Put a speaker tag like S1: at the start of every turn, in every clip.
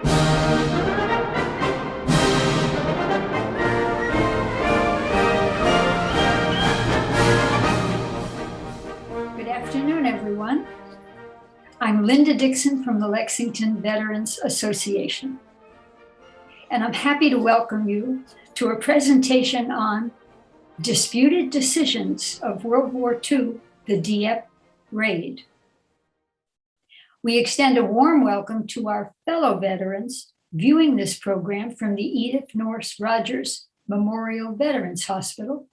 S1: Good afternoon, everyone. I'm Linda Dixon from the Lexington Veterans Association, and I'm happy to welcome you to a presentation on Disputed Decisions of World War II, the Dieppe Raid. We extend a warm welcome to our fellow veterans viewing this program from the Edith Norse Rogers Memorial Veterans Hospital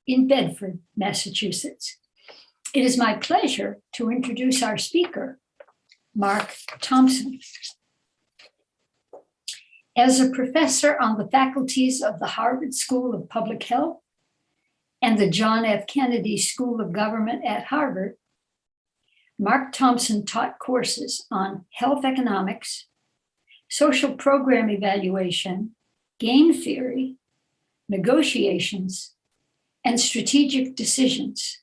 S1: in Bedford, Massachusetts. It is my pleasure to introduce our speaker, Mark Thompson. As a professor on the faculties of the Harvard School of Public Health and the John F. Kennedy School of Government at Harvard, Mark Thompson taught courses on health economics, social program evaluation, game theory, negotiations, and strategic decisions.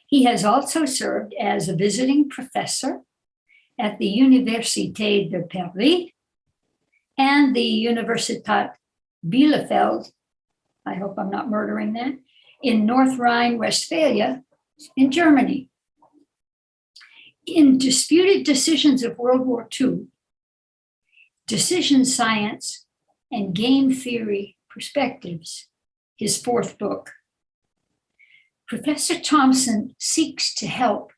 S1: He has also served as a visiting professor at the Université de Paris and the Universität Bielefeld, I hope I'm not murdering that, in North Rhine-Westphalia in Germany. In Disputed Decisions of World War II, Decision Science and Game Theory Perspectives, his fourth book, Professor Thompson seeks to help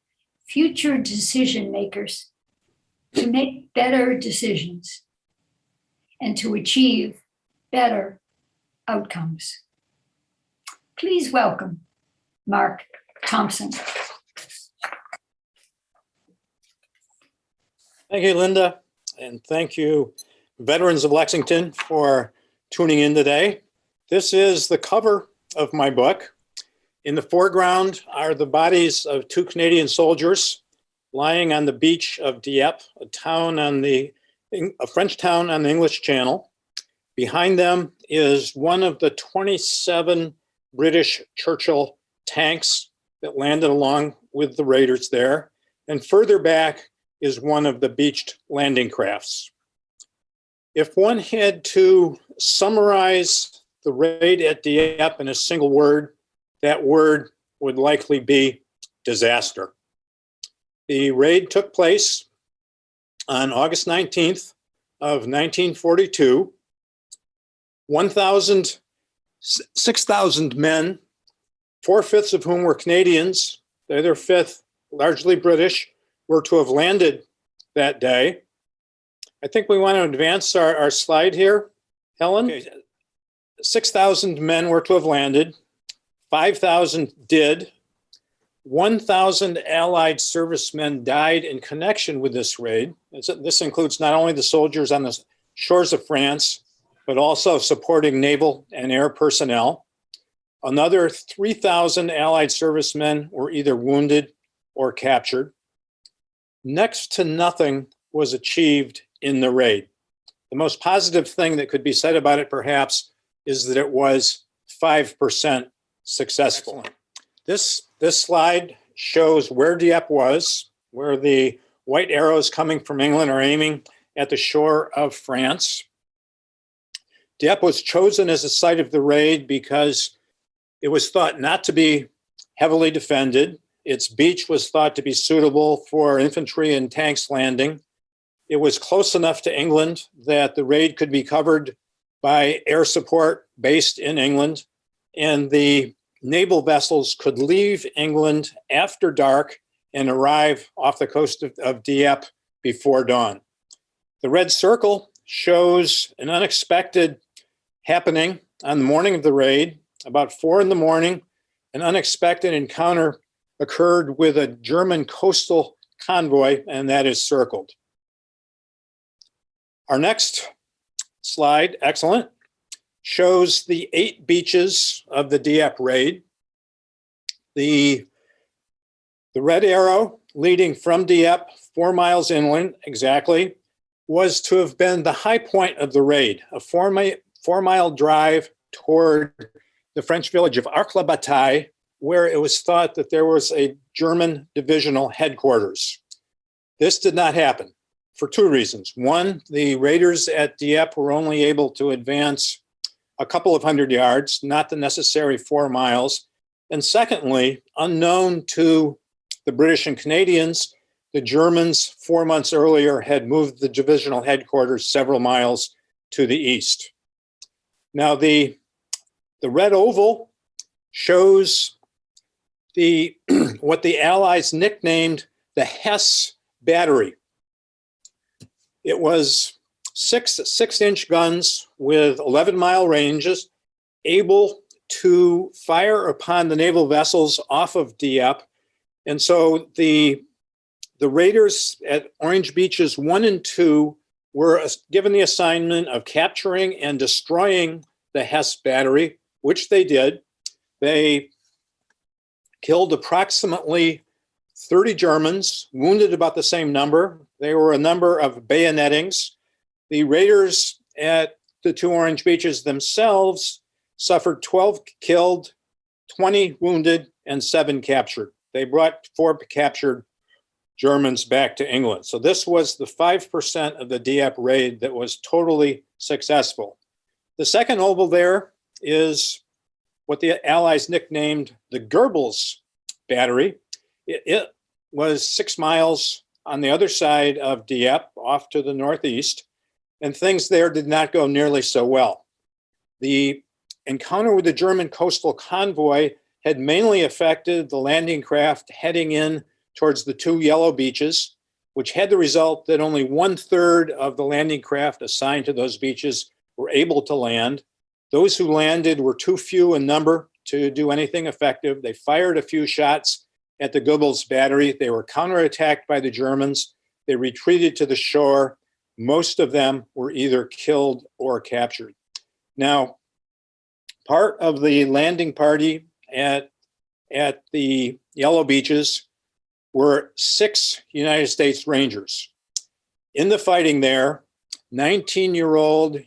S1: future decision makers to make better decisions and to achieve better outcomes. Please welcome Mark Thompson.
S2: Thank you, Linda, and thank you, veterans of Lexington, for tuning in today. This is the cover of my book. In the foreground are the bodies of two Canadian soldiers lying on the beach of Dieppe, a French town on the English Channel. Behind them is one of the 27 British Churchill tanks that landed along with the raiders there. And further back is one of the beached landing crafts. If one had to summarize the raid at Dieppe in a single word, that word would likely be disaster. The raid took place on August 19th of 1942. 6,000 men, 4/5 of whom were Canadians, the other fifth, largely British, were to have landed that day. I think we want to advance our slide here, Helen. Okay. 6,000 men were to have landed. 5,000 did. 1,000 Allied servicemen died in connection with this raid. This includes not only the soldiers on the shores of France, but also supporting naval and air personnel. Another 3,000 Allied servicemen were either wounded or captured. Next to nothing was achieved in the raid. The most positive thing that could be said about it, perhaps, is that it was 5% successful. This slide shows where Dieppe was, where the white arrows coming from England are aiming at the shore of France. Dieppe was chosen as the site of the raid because it was thought not to be heavily defended. Its beach was thought to be suitable for infantry and tanks landing. It was close enough to England that the raid could be covered by air support based in England, and the naval vessels could leave England after dark and arrive off the coast of Dieppe before dawn. The red circle shows an unexpected happening on the morning of the raid. About 4 a.m, an unexpected encounter occurred with a German coastal convoy, and that is circled. Our next slide, excellent, shows the 8 beaches of the Dieppe raid. The red arrow leading from Dieppe 4 miles inland exactly was to have been the high point of the raid, a 4-mile drive toward the French village of Arques-la-Bataille, where it was thought that there was a German divisional headquarters. This did not happen. for two reasons. One, the raiders at Dieppe were only able to advance a couple of hundred yards, not the necessary 4 miles. And secondly, unknown to the British and Canadians, the Germans 4 months earlier had moved the divisional headquarters several miles to the east. Now, the red oval shows what the Allies nicknamed the Hesse battery. It was six-inch guns with 11-mile ranges, able to fire upon the naval vessels off of Dieppe. And so the raiders at Orange Beaches 1 and 2 were given the assignment of capturing and destroying the Hesse battery, which they did. They killed approximately 30 Germans, wounded about the same number. There were a number of bayonettings. The raiders at the 2 Orange Beaches themselves suffered 12 killed, 20 wounded, and 7 captured. They brought 4 captured Germans back to England. So this was the 5% of the Dieppe raid that was totally successful. The second oval there is what the Allies nicknamed the Goebbels battery. It was 6 miles on the other side of Dieppe, off to the northeast, and things there did not go nearly so well. The encounter with the German coastal convoy had mainly affected the landing craft heading in towards the 2 yellow beaches, which had the result that only 1/3 of the landing craft assigned to those beaches were able to land. Those who landed were too few in number to do anything effective. They fired a few shots at the Goebbels battery. They were counterattacked by the Germans. They retreated to the shore. Most of them were either killed or captured. Now, part of the landing party at the Yellow Beaches were 6 United States Rangers. In the fighting there, 19-year-old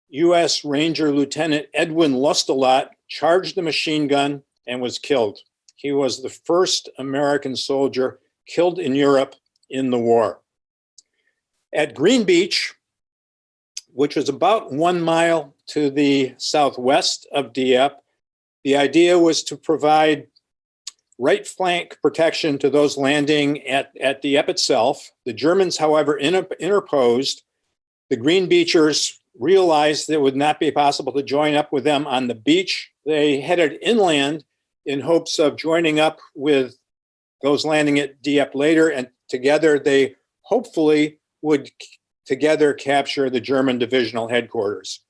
S2: U.S. Ranger Lieutenant Edwin Lustelot charged the machine gun and was killed. He was the first American soldier killed in Europe in the war. At Green Beach, which was about 1 mile to the southwest of Dieppe, the idea was to provide right flank protection to those landing at Dieppe itself. The Germans, however, interposed. The Green Beachers realized that it would not be possible to join up with them on the beach. They headed inland in hopes of joining up with those landing at Dieppe later, and together they hopefully would together capture the German divisional headquarters.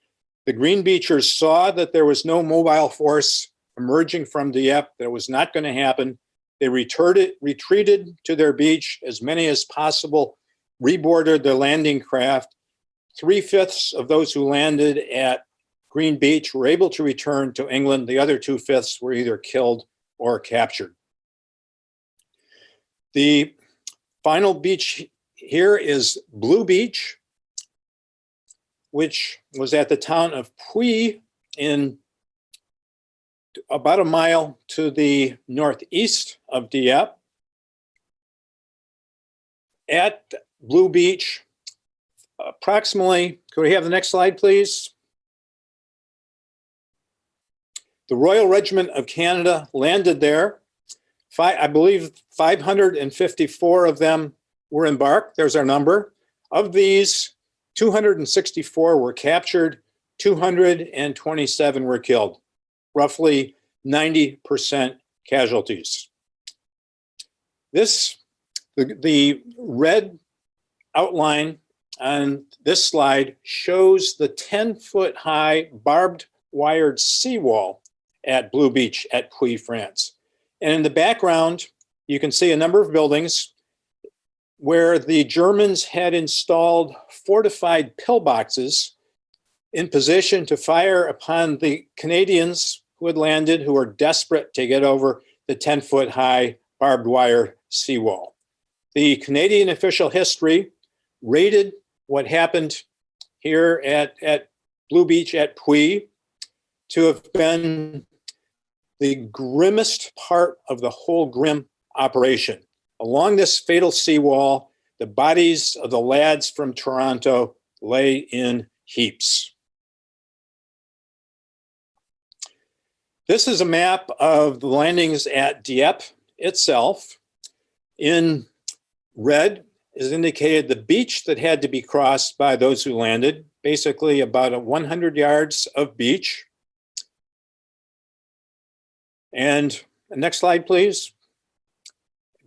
S2: The Green Beachers saw that there was no mobile force emerging from Dieppe, that it was not going to happen. They retreated to their beach, as many as possible, reboarded their landing craft. 3/5 of those who landed at Green Beach were able to return to England. The other 2/5 were either killed or captured. The final beach here is Blue Beach, which was at the town of Puy in about 1 mile to the northeast of Dieppe. At Blue Beach, approximately, could we have the next slide, please? The Royal Regiment of Canada landed there. I believe 554 of them were embarked. There's our number. Of these, 264 were captured, 227 were killed, roughly 90% casualties. The red outline on this slide shows the 10-foot high barbed wired seawall at Blue Beach at Puy, France. And in the background, you can see a number of buildings where the Germans had installed fortified pillboxes in position to fire upon the Canadians who had landed, who were desperate to get over the 10-foot high barbed wire seawall. The Canadian official history rated what happened here at Blue Beach at Puy to have been the grimmest part of the whole grim operation. Along this fatal seawall, the bodies of the lads from Toronto lay in heaps. This is a map of the landings at Dieppe itself. In red is indicated the beach that had to be crossed by those who landed, basically about 100 yards of beach. And next slide, please.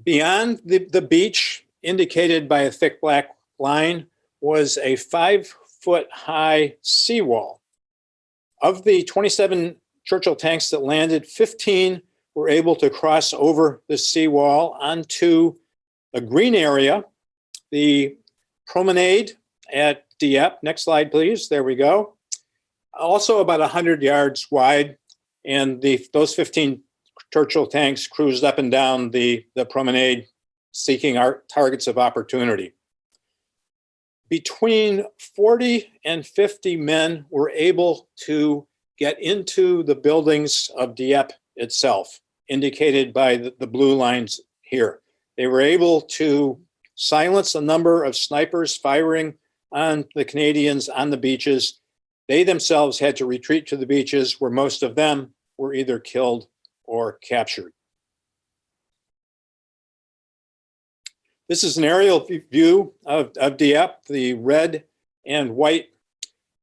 S2: Beyond the beach, indicated by a thick black line, was a 5-foot-high seawall. Of the 27 Churchill tanks that landed, 15 were able to cross over the seawall onto a green area, the promenade at Dieppe. Next slide, please. There we go. Also about 100 yards wide, and those 15 Churchill tanks cruised up and down the promenade, seeking our targets of opportunity. Between 40 and 50 men were able to get into the buildings of Dieppe itself, indicated by the blue lines here. They were able to silence a number of snipers firing on the Canadians on the beaches. They themselves had to retreat to the beaches, where most of them were either killed or captured. This is an aerial view of Dieppe, the red and white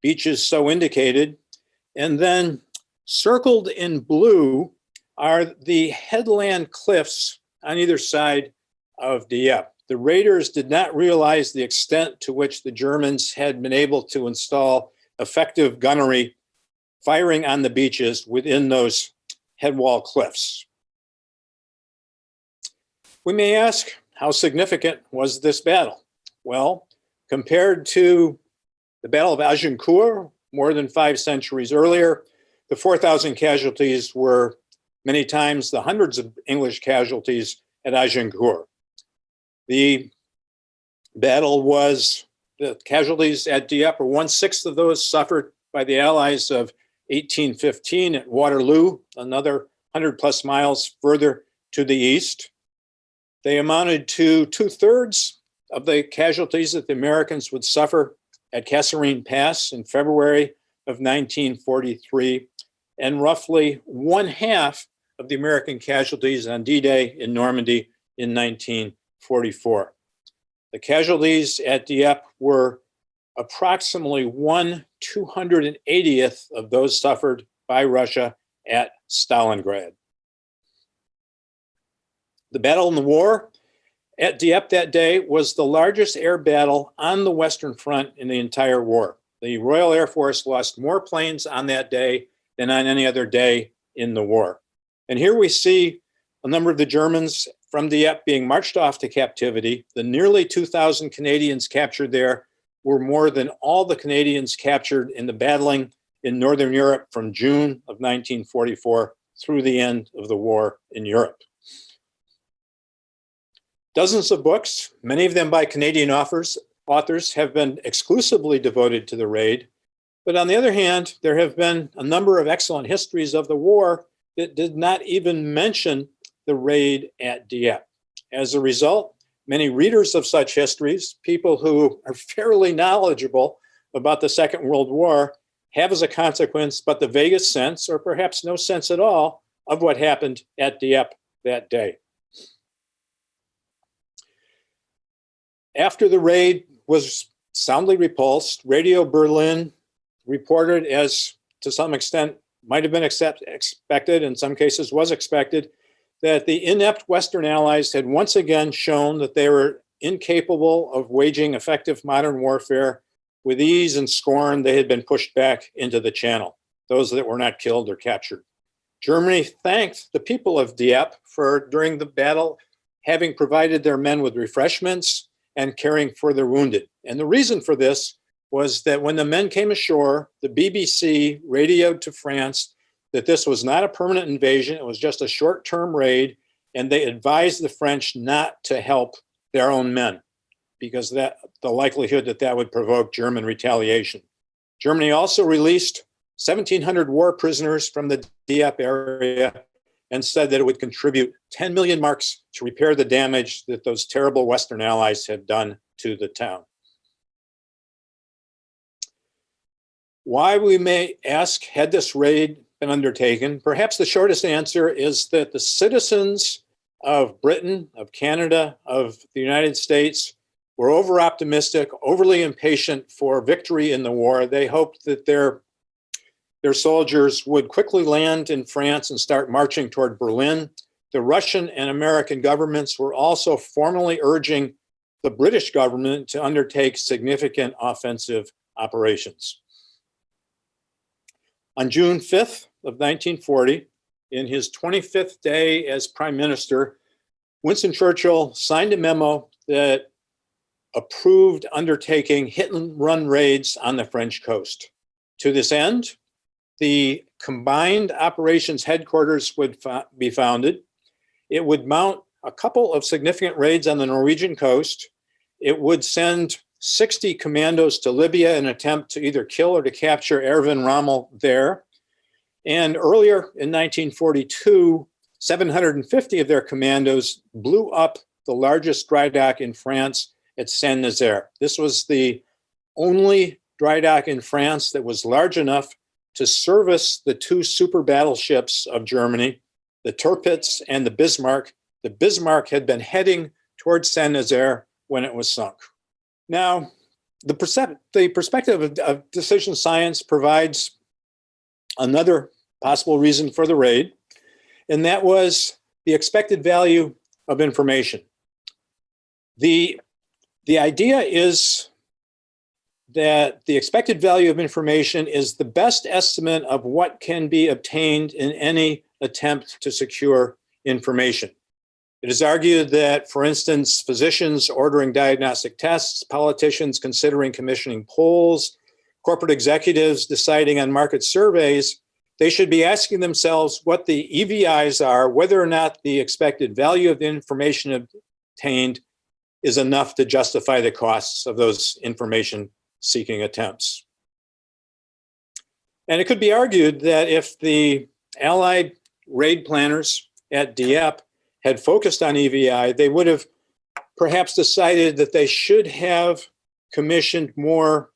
S2: beaches so indicated. And then circled in blue are the headland cliffs on either side of Dieppe. The raiders did not realize the extent to which the Germans had been able to install effective gunnery firing on the beaches within those headwall cliffs. We may ask, how significant was this battle? Well, compared to the Battle of Agincourt, more than 5 centuries earlier, the 4,000 casualties were many times the hundreds of English casualties at Agincourt. The casualties at Dieppe were 1/6 of those suffered by the Allies of 1815 at Waterloo, another 100 plus miles further to the east. They amounted to 2/3 of the casualties that the Americans would suffer at Kasserine Pass in February of 1943, and roughly 1/2 of the American casualties on D-Day in Normandy in 1944. The casualties at Dieppe were approximately 1/280th of those suffered by Russia at Stalingrad. The battle in the war at Dieppe that day was the largest air battle on the Western Front in the entire war. The Royal Air Force lost more planes on that day than on any other day in the war. And here we see a number of the Germans from Dieppe being marched off to captivity. The nearly 2,000 Canadians captured there were more than all the Canadians captured in the battling in Northern Europe from June of 1944 through the end of the war in Europe. Dozens of books, many of them by Canadian authors, have been exclusively devoted to the raid. But on the other hand, there have been a number of excellent histories of the war that did not even mention the raid at Dieppe. As a result, many readers of such histories, people who are fairly knowledgeable about the Second World War, have as a consequence but the vaguest sense, or perhaps no sense at all, of what happened at Dieppe that day. After the raid was soundly repulsed, Radio Berlin reported, as to some extent might have been expected, in some cases was expected, that the inept Western Allies had once again shown that they were incapable of waging effective modern warfare. With ease and scorn, they had been pushed back into the Channel, those that were not killed or captured. Germany thanked the people of Dieppe for, during the battle, having provided their men with refreshments and caring for their wounded. And the reason for this was that when the men came ashore, the BBC radioed to France that this was not a permanent invasion, it was just a short-term raid, and they advised the French not to help their own men because that the likelihood that that would provoke German retaliation. Germany also released 1,700 war prisoners from the Dieppe area and said that it would contribute 10 million marks to repair the damage that those terrible Western allies had done to the town. Why, we may ask, had this raid been undertaken? Perhaps the shortest answer is that the citizens of Britain, of Canada, of the United States were over-optimistic, overly impatient for victory in the war. They hoped that their soldiers would quickly land in France and start marching toward Berlin. The Russian and American governments were also formally urging the British government to undertake significant offensive operations. On June 5th of 1940, in his 25th day as Prime Minister, Winston Churchill signed a memo that approved undertaking hit-and-run raids on the French coast. To this end, the Combined Operations Headquarters would be founded. It would mount a couple of significant raids on the Norwegian coast. It would send 60 commandos to Libya in an attempt to either kill or to capture Erwin Rommel there. And earlier in 1942, 750 of their commandos blew up the largest dry dock in France at Saint-Nazaire. This was the only dry dock in France that was large enough to service the two super battleships of Germany, the Tirpitz and the Bismarck. The Bismarck had been heading towards Saint-Nazaire when it was sunk. Now, the perspective of decision science provides another possible reason for the raid, and that was the expected value of information. The idea is that the expected value of information is the best estimate of what can be obtained in any attempt to secure information. It is argued that, for instance, physicians ordering diagnostic tests, politicians considering commissioning polls, corporate executives deciding on market surveys, they should be asking themselves what the EVIs are, whether or not the expected value of the information obtained is enough to justify the costs of those information-seeking attempts. And it could be argued that if the Allied raid planners at Dieppe had focused on EVI, they would have perhaps decided that they should have commissioned more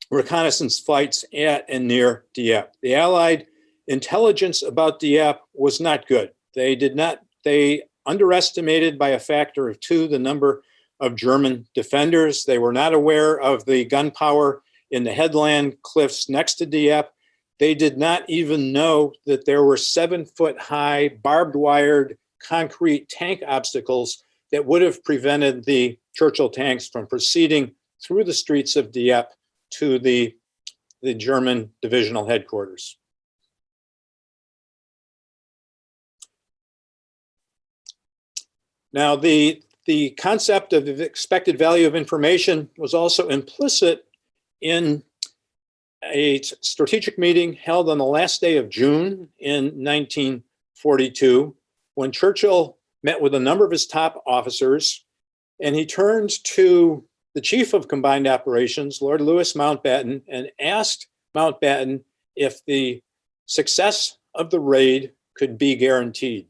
S2: reconnaissance flights at and near Dieppe. The Allied intelligence about Dieppe was not good. They underestimated by a factor of 2 the number of German defenders. They were not aware of the gunpowder in the headland cliffs next to Dieppe. They did not even know that there were 7-foot-high barbed-wired concrete tank obstacles that would have prevented the Churchill tanks from proceeding through the streets of Dieppe to the German divisional headquarters. Now, the concept of the expected value of information was also implicit in a strategic meeting held on the last day of June in 1942, when Churchill met with a number of his top officers, and he turned to the chief of Combined Operations, Lord Louis Mountbatten, and asked Mountbatten if the success of the raid could be guaranteed.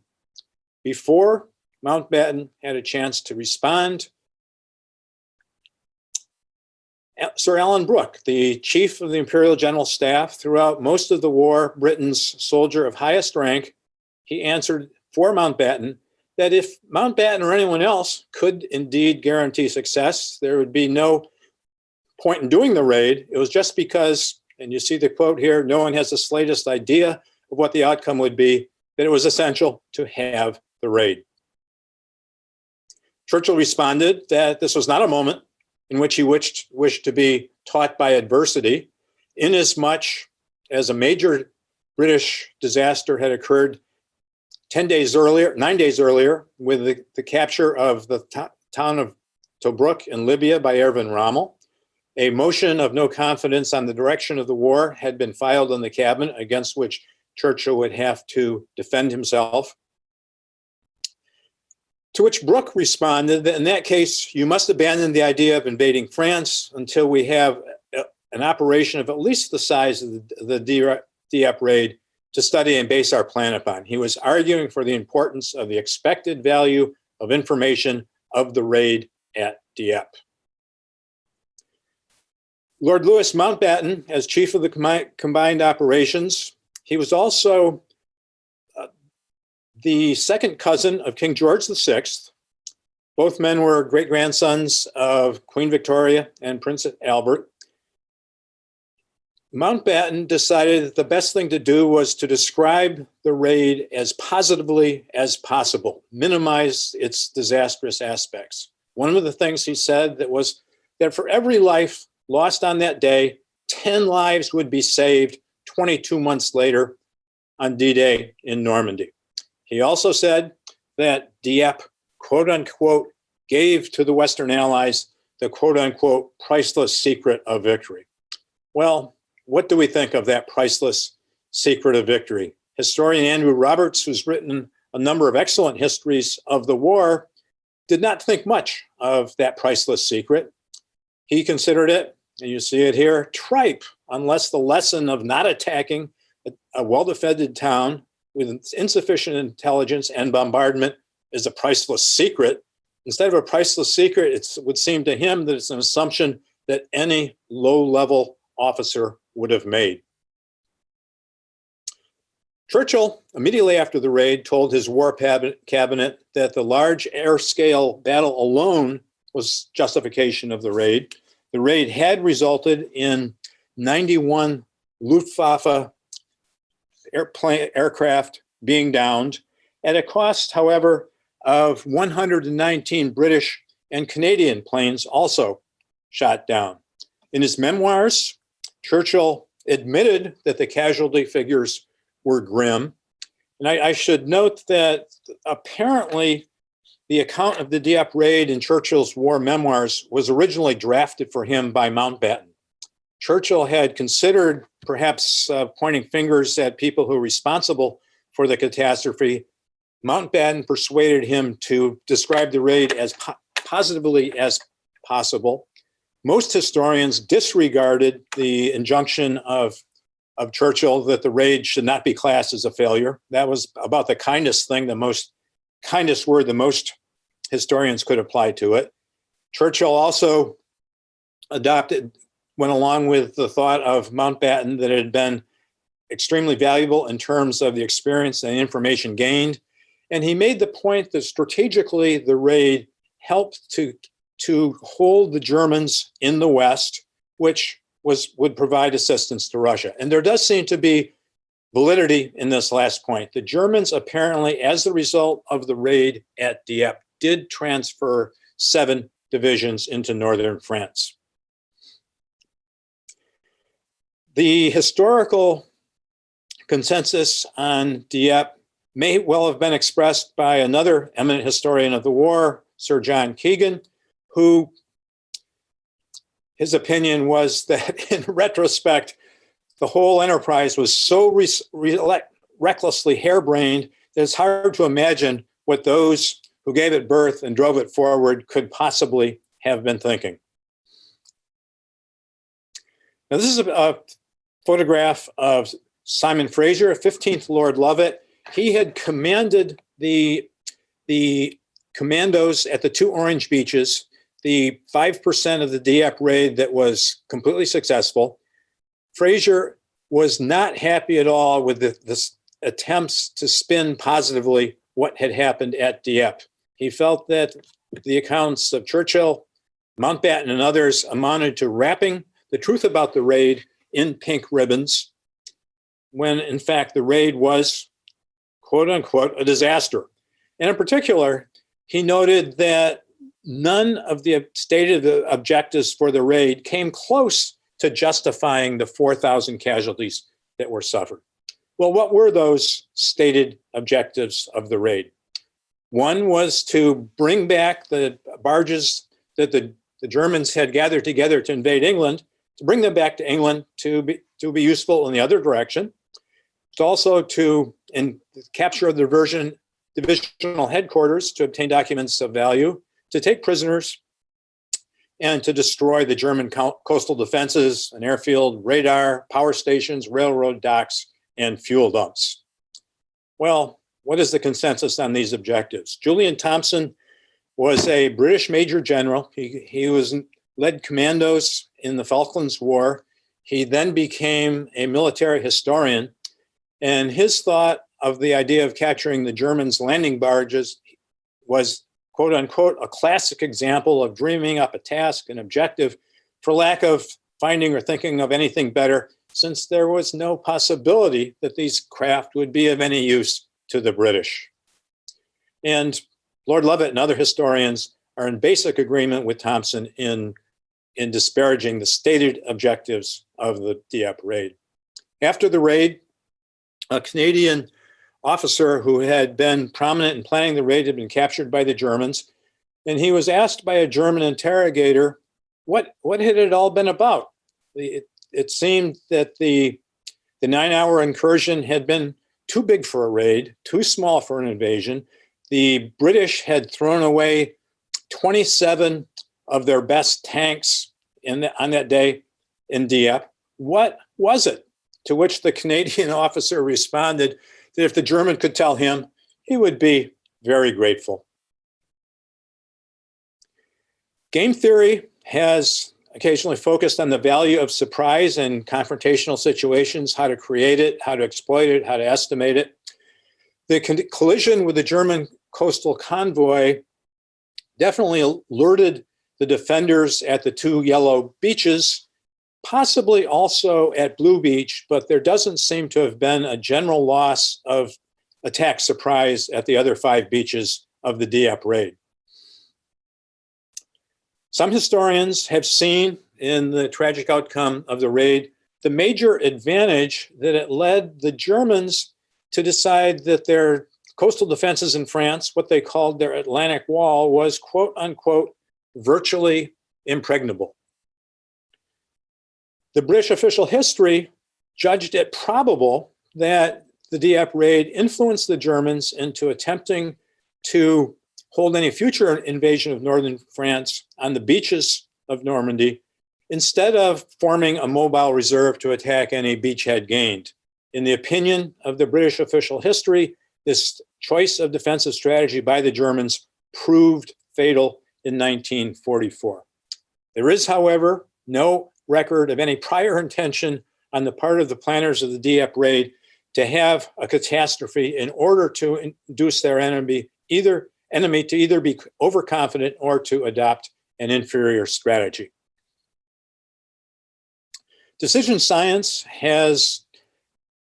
S2: Before Mountbatten had a chance to respond, Sir Alan Brooke, the chief of the Imperial General Staff, throughout most of the war, Britain's soldier of highest rank, he answered for Mountbatten that if Mountbatten or anyone else could indeed guarantee success, there would be no point in doing the raid. It was just because, and you see the quote here, no one has the slightest idea of what the outcome would be, that it was essential to have the raid. Churchill responded that this was not a moment in which he wished to be taught by adversity, inasmuch as a major British disaster had occurred 9 days earlier, with the capture of the town of Tobruk in Libya by Erwin Rommel. A motion of no confidence on the direction of the war had been filed in the cabinet, against which Churchill would have to defend himself. To which Brooke responded that in that case, you must abandon the idea of invading France until we have an operation of at least the size of the Dieppe raid to study and base our plan upon. He was arguing for the importance of the expected value of information of the raid at Dieppe. Lord Louis Mountbatten, as chief of the combined operations, he was also the second cousin of King George VI. Both men were great-grandsons of Queen Victoria and Prince Albert. Mountbatten decided that the best thing to do was to describe the raid as positively as possible, minimize its disastrous aspects. One of the things he said that was that for every life lost on that day, 10 lives would be saved 22 months later on D-Day in Normandy. He also said that Dieppe, quote unquote, gave to the Western Allies the quote unquote priceless secret of victory. Well, what do we think of that priceless secret of victory? Historian Andrew Roberts, who's written a number of excellent histories of the war, did not think much of that priceless secret. He considered it, and you see it here, tripe, unless the lesson of not attacking a well-defended town with insufficient intelligence and bombardment is a priceless secret. Instead of a priceless secret, it would seem to him that it's an assumption that any low-level officer would have made. Churchill, immediately after the raid, told his war cabinet that the large air-scale battle alone was justification of the raid. The raid had resulted in 91 Luftwaffe aircraft being downed at a cost, however, of 119 British and Canadian planes also shot down. In his memoirs, Churchill admitted that the casualty figures were grim. And I should note that apparently the account of the Dieppe raid in Churchill's war memoirs was originally drafted for him by Mountbatten. Churchill had considered perhaps pointing fingers at people who were responsible for the catastrophe. Mountbatten persuaded him to describe the raid as positively as possible. Most historians disregarded the injunction of Churchill that the raid should not be classed as a failure. That was about the kindest thing, kindest word the most historians could apply to it. Churchill also went along with the thought of Mountbatten that it had been extremely valuable in terms of the experience and information gained. And he made the point that strategically the raid helped to hold the Germans in the West, which would provide assistance to Russia. And there does seem to be validity in this last point. The Germans apparently, as a result of the raid at Dieppe, did transfer 7 divisions into northern France. The historical consensus on Dieppe may well have been expressed by another eminent historian of the war, Sir John Keegan, who his opinion was that in retrospect, the whole enterprise was so recklessly harebrained that it's hard to imagine what those who gave it birth and drove it forward could possibly have been thinking. Now, this is a photograph of Simon Fraser, 15th Lord Lovett. He had commanded the commandos at the 2 Orange Beaches, the 5% of the Dieppe raid that was completely successful. Fraser was not happy at all with the attempts to spin positively what had happened at Dieppe. He felt that the accounts of Churchill, Mountbatten, and others amounted to wrapping the truth about the raid in pink ribbons, when in fact the raid was, quote unquote, a disaster. And in particular, he noted that none of the stated objectives for the raid came close to justifying the 4,000 casualties that were suffered. Well, what were those stated objectives of the raid? One was to bring back the barges that the Germans had gathered together to invade England, to bring them back to England to be useful in the other direction. It's also in capture of the divisional headquarters to obtain documents of value, to take prisoners, and to destroy the German coastal defenses, an airfield, radar, power stations, railroad docks, and fuel dumps. Well, what is the consensus on these objectives? Julian Thompson was a British Major General. He led commandos in the Falklands War. He then became a military historian, and his thought of the idea of capturing the Germans' landing barges was, quote unquote, a classic example of dreaming up a task, an objective, for lack of finding or thinking of anything better, since there was no possibility that these craft would be of any use to the British. And Lord Lovett and other historians are in basic agreement with Thompson in disparaging the stated objectives of the Dieppe raid. After the raid, a Canadian officer who had been prominent in planning the raid had been captured by the Germans, and he was asked by a German interrogator, what had it all been about? It seemed that the 9-hour incursion had been too big for a raid, too small for an invasion. The British had thrown away 27 of their best tanks on that day in Dieppe. What was it? To which the Canadian officer responded that if the German could tell him, he would be very grateful. Game theory has occasionally focused on the value of surprise in confrontational situations, how to create it, how to exploit it, how to estimate it. The collision with the German coastal convoy definitely alerted the defenders at the two yellow beaches, possibly also at Blue Beach, but there doesn't seem to have been a general loss of attack surprise at the other 5 beaches of the Dieppe raid. Some historians have seen in the tragic outcome of the raid the major advantage that it led the Germans to decide that their coastal defenses in France, what they called their Atlantic Wall, was, quote unquote, virtually impregnable. The British official history judged it probable that the Dieppe raid influenced the Germans into attempting to hold any future invasion of northern France on the beaches of Normandy, instead of forming a mobile reserve to attack any beachhead gained. In the opinion of the British official history, this choice of defensive strategy by the Germans proved fatal in 1944. There is, however, no record of any prior intention on the part of the planners of the Dieppe raid to have a catastrophe in order to induce their enemy to either be overconfident or to adopt an inferior strategy. Decision science has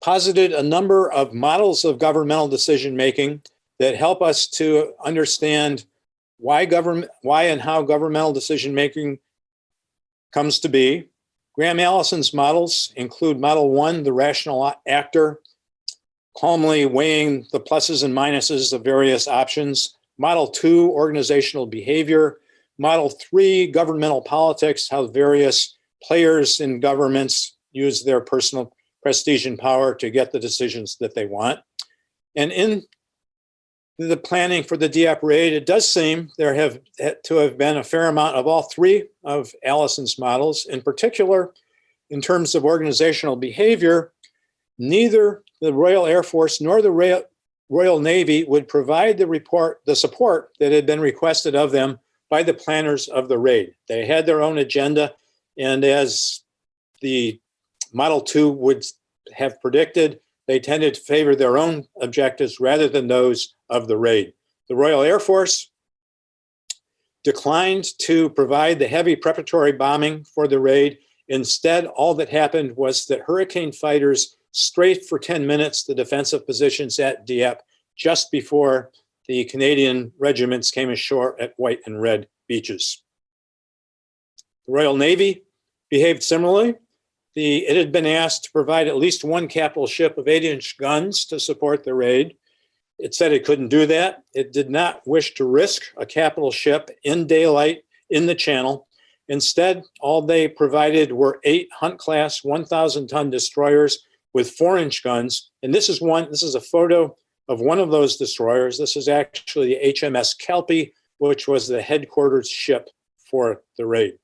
S2: posited a number of models of governmental decision-making that help us to understand why and how governmental decision-making comes to be. Graham Allison's models include Model 1, the rational actor, calmly weighing the pluses and minuses of various options. Model 2, organizational behavior. Model 3, governmental politics, how various players in governments use their personal prestige and power to get the decisions that they want. And in the planning for the Dieppe raid, it does seem there have to have been a fair amount of all 3 of Allison's models. In particular, in terms of organizational behavior, neither the Royal Air Force nor the Royal Navy would provide the support that had been requested of them by the planners of the raid. They had their own agenda, and as the Model 2 would have predicted, they tended to favor their own objectives rather than those of the raid. The Royal Air Force declined to provide the heavy preparatory bombing for the raid. Instead, all that happened was that Hurricane fighters strafed for 10 minutes the defensive positions at Dieppe just before the Canadian regiments came ashore at White and Red beaches. The Royal Navy behaved similarly. It had been asked to provide at least 1 capital ship of 8-inch guns to support the raid. It said it couldn't do that. It did not wish to risk a capital ship in daylight in the channel. Instead, all they provided were 8 Hunt-class 1,000-ton destroyers with 4-inch guns. And this is a photo of one of those destroyers. This is actually the HMS Kelpie, which was the headquarters ship for the raid.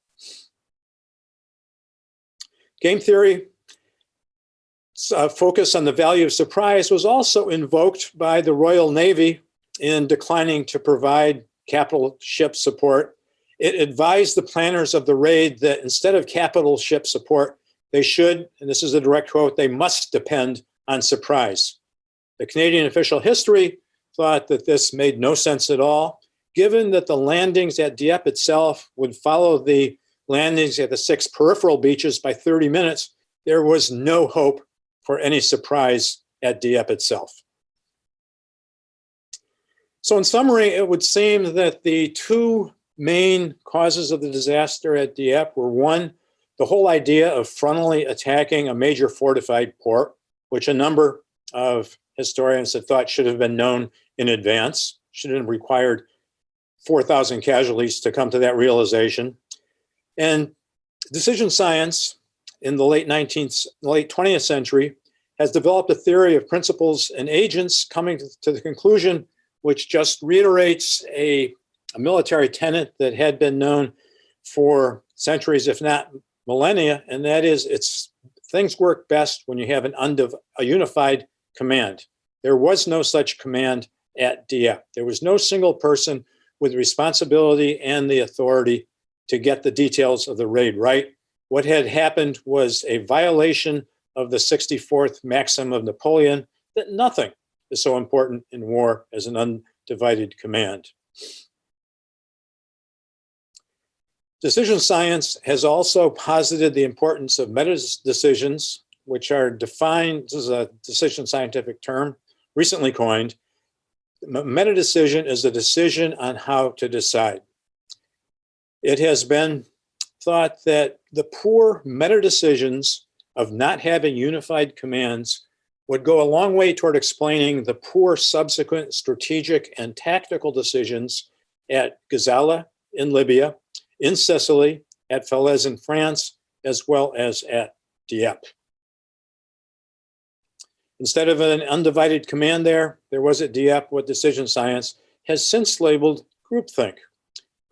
S2: Game theory focus on the value of surprise was also invoked by the Royal Navy in declining to provide capital ship support. It advised the planners of the raid that instead of capital ship support, they should, and this is a direct quote, they must depend on surprise. The Canadian official history thought that this made no sense at all, given that the landings at Dieppe itself would follow the landings at the 6 peripheral beaches by 30 minutes. There was no hope for any surprise at Dieppe itself. So in summary, it would seem that the two main causes of the disaster at Dieppe were, one, the whole idea of frontally attacking a major fortified port, which a number of historians have thought should have been known in advance, should have required 4,000 casualties to come to that realization. And decision science in the late 20th century has developed a theory of principles and agents coming to the conclusion, which just reiterates a military tenet that had been known for centuries, if not millennia, and that is things work best when you have a unified command. There was no such command at Dieppe. There was no single person with responsibility and the authority to get the details of the raid right. What had happened was a violation of the 64th maxim of Napoleon that nothing is so important in war as an undivided command. Decision science has also posited the importance of meta decisions, which are defined, this is a decision scientific term, recently coined. Meta decision is a decision on how to decide. It has been thought that the poor meta decisions of not having unified commands would go a long way toward explaining the poor subsequent strategic and tactical decisions at Gazala in Libya, in Sicily, at Falaise in France, as well as at Dieppe. Instead of an undivided command there was at Dieppe what decision science has since labeled groupthink.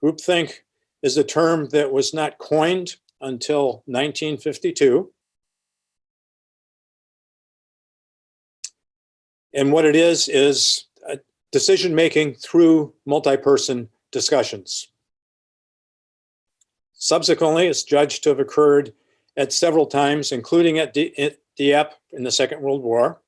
S2: Groupthink is a term that was not coined until 1952. And what it is decision-making through multi-person discussions. Subsequently, it's judged to have occurred at several times, including at Dieppe in the Second World War.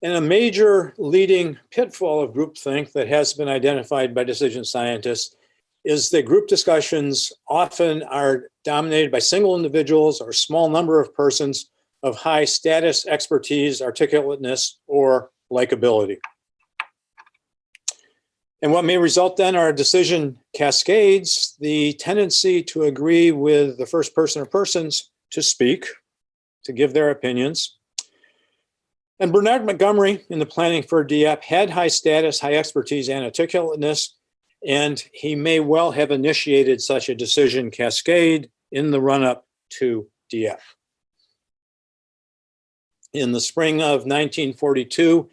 S2: And a major leading pitfall of groupthink that has been identified by decision scientists is that group discussions often are dominated by single individuals or a small number of persons of high status, expertise, articulateness, or likability. And what may result then are decision cascades, the tendency to agree with the first person or persons to speak, to give their opinions. And Bernard Montgomery, in the planning for Dieppe, had high status, high expertise, and articulateness, and he may well have initiated such a decision cascade in the run-up to Dieppe. In the spring of 1942,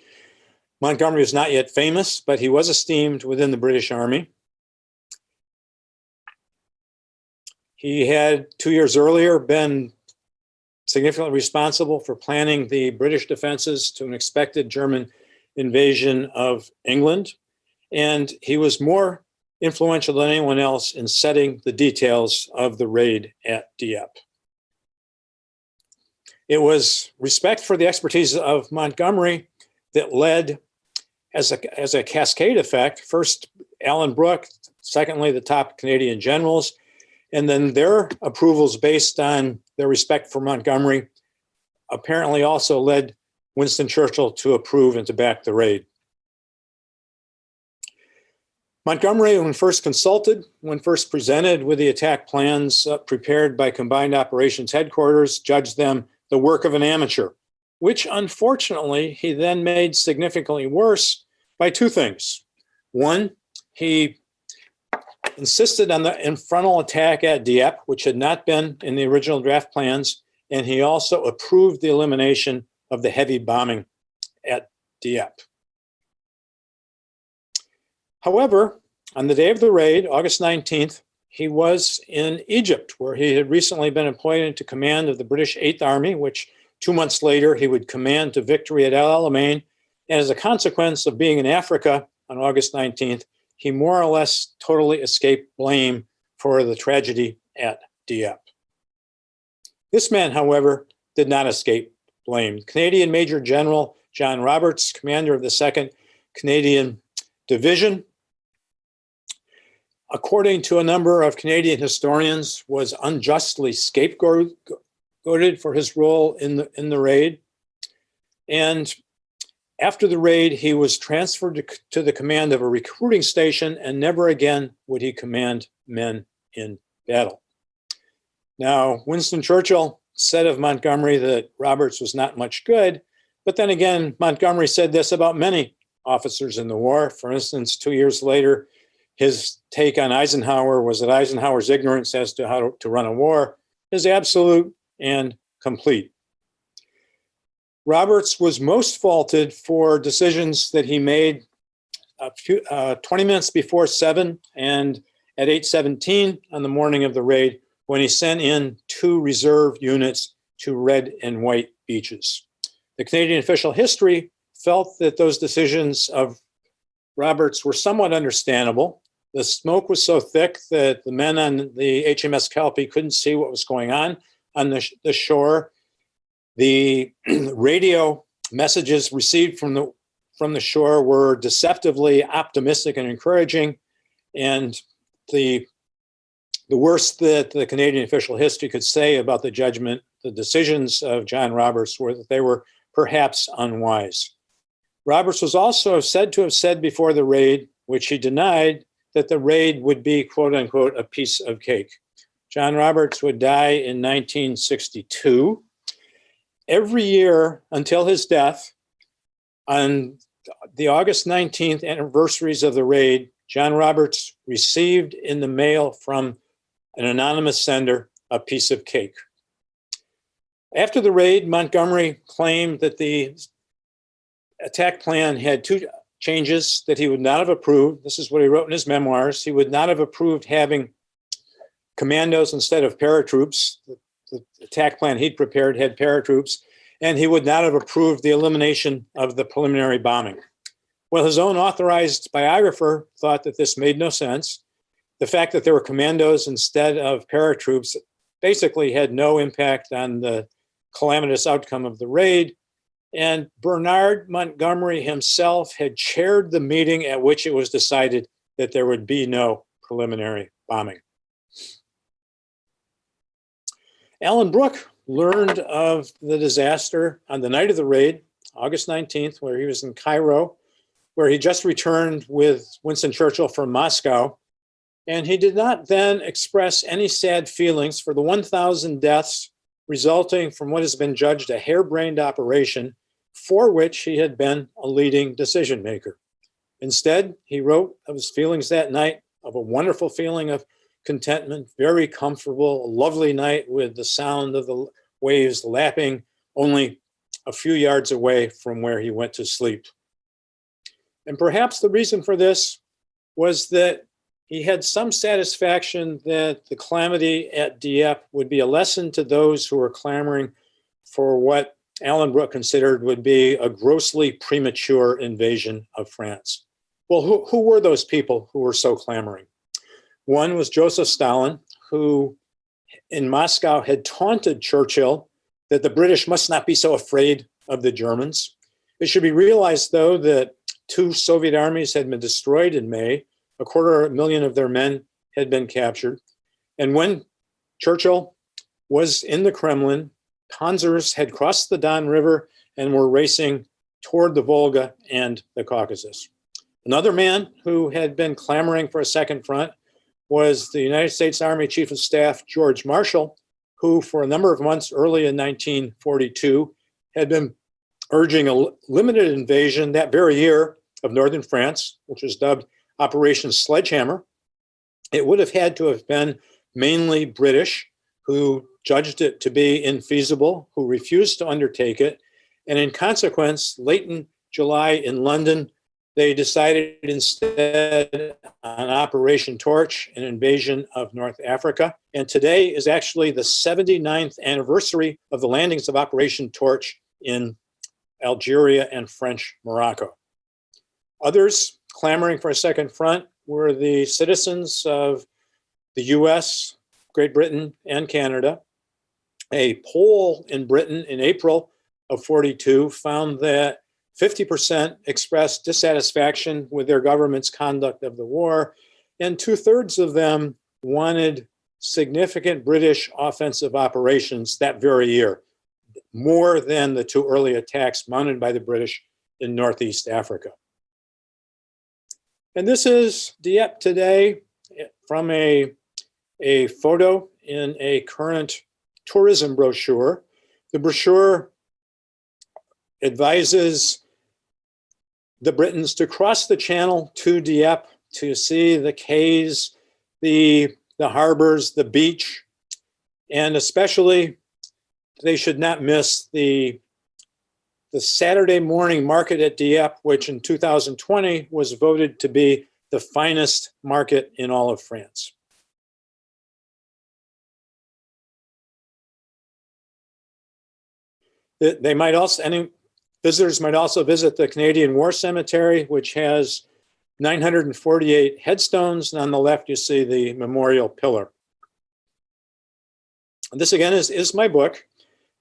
S2: Montgomery was not yet famous, but he was esteemed within the British Army. He had 2 years earlier been significantly responsible for planning the British defenses to an expected German invasion of England. And he was more influential than anyone else in setting the details of the raid at Dieppe. It was respect for the expertise of Montgomery that led, as a cascade effect, first Alan Brooke, secondly the top Canadian generals, and then their approvals based on their respect for Montgomery apparently also led Winston Churchill to approve and to back the raid. Montgomery, when first consulted, when first presented with the attack plans prepared by Combined Operations Headquarters, judged them the work of an amateur, which unfortunately he then made significantly worse by two things. One, he insisted on the frontal attack at Dieppe, which had not been in the original draft plans, and he also approved the elimination of the heavy bombing at Dieppe. However, on the day of the raid, August 19th, he was in Egypt, where he had recently been appointed to command of the British Eighth Army, which 2 months later he would command to victory at El Alamein. And as a consequence of being in Africa on August 19th, he more or less totally escaped blame for the tragedy at Dieppe. This man, however, did not escape blame. Canadian Major General John Roberts, commander of the 2nd Canadian Division, according to a number of Canadian historians, was unjustly scapegoated for his role in the raid. And after the raid, he was transferred to the command of a recruiting station, and never again would he command men in battle. Now, Winston Churchill said of Montgomery that Roberts was not much good, but then again, Montgomery said this about many officers in the war. For instance, 2 years later, his take on Eisenhower was that Eisenhower's ignorance as to how to run a war is absolute and complete. Roberts was most faulted for decisions that he made 20 minutes before 7 and at 8:17 on the morning of the raid, when he sent in 2 reserve units to red and white beaches. The Canadian official history felt that those decisions of Roberts were somewhat understandable. The smoke was so thick that the men on the HMS Kelpie couldn't see what was going on the shore. The radio messages received from the shore were deceptively optimistic and encouraging. And the worst that the Canadian official history could say about the decisions of John Roberts were that they were perhaps unwise. Roberts was also said to have said before the raid, which he denied, that the raid would be, quote unquote, a piece of cake. John Roberts would die in 1962. Every year until his death, on the August 19th anniversaries of the raid, John Roberts received in the mail from an anonymous sender a piece of cake. After the raid, Montgomery claimed that the attack plan had 2 changes that he would not have approved. This is what he wrote in his memoirs. He would not have approved having commandos instead of paratroops. The attack plan he'd prepared had paratroops, and he would not have approved the elimination of the preliminary bombing. Well, his own authorized biographer thought that this made no sense. The fact that there were commandos instead of paratroops basically had no impact on the calamitous outcome of the raid. And Bernard Montgomery himself had chaired the meeting at which it was decided that there would be no preliminary bombing. Alan Brooke learned of the disaster on the night of the raid, August 19th, where he was in Cairo, where he just returned with Winston Churchill from Moscow. And he did not then express any sad feelings for the 1,000 deaths resulting from what has been judged a hare-brained operation for which he had been a leading decision maker. Instead, he wrote of his feelings that night, of a wonderful feeling of contentment, very comfortable, a lovely night with the sound of the waves lapping only a few yards away from where he went to sleep. And perhaps the reason for this was that he had some satisfaction that the calamity at Dieppe would be a lesson to those who were clamoring for what Alan Brooke considered would be a grossly premature invasion of France. Well, who were those people who were so clamoring? One was Joseph Stalin, who in Moscow had taunted Churchill that the British must not be so afraid of the Germans. It should be realized, though, that 2 Soviet armies had been destroyed in May. 250,000 of their men had been captured. And when Churchill was in the Kremlin, panzers had crossed the Don River and were racing toward the Volga and the Caucasus. Another man who had been clamoring for a second front was the United States Army Chief of Staff, George Marshall, who for a number of months early in 1942 had been urging a limited invasion that very year of northern France, which was dubbed Operation Sledgehammer. It would have had to have been mainly British, who judged it to be infeasible, who refused to undertake it. And in consequence, late in July in London, they decided instead on Operation Torch, an invasion of North Africa. And today is actually the 79th anniversary of the landings of Operation Torch in Algeria and French Morocco. Others clamoring for a second front were the citizens of the US, Great Britain, and Canada. A poll in Britain in April of 42 found that 50% expressed dissatisfaction with their government's conduct of the war, and 2/3 of them wanted significant British offensive operations that very year, more than the two early attacks mounted by the British in Northeast Africa. And this is Dieppe today from a photo in a current tourism brochure. The brochure advises the Britons to cross the channel to Dieppe to see the quays, the harbors, the beach, and especially they should not miss the Saturday morning market at Dieppe, which in 2020 was voted to be the finest market in all of France. They might also, any visitors might also visit the Canadian War Cemetery, which has 948 headstones. And on the left, you see the memorial pillar. And this again is my book.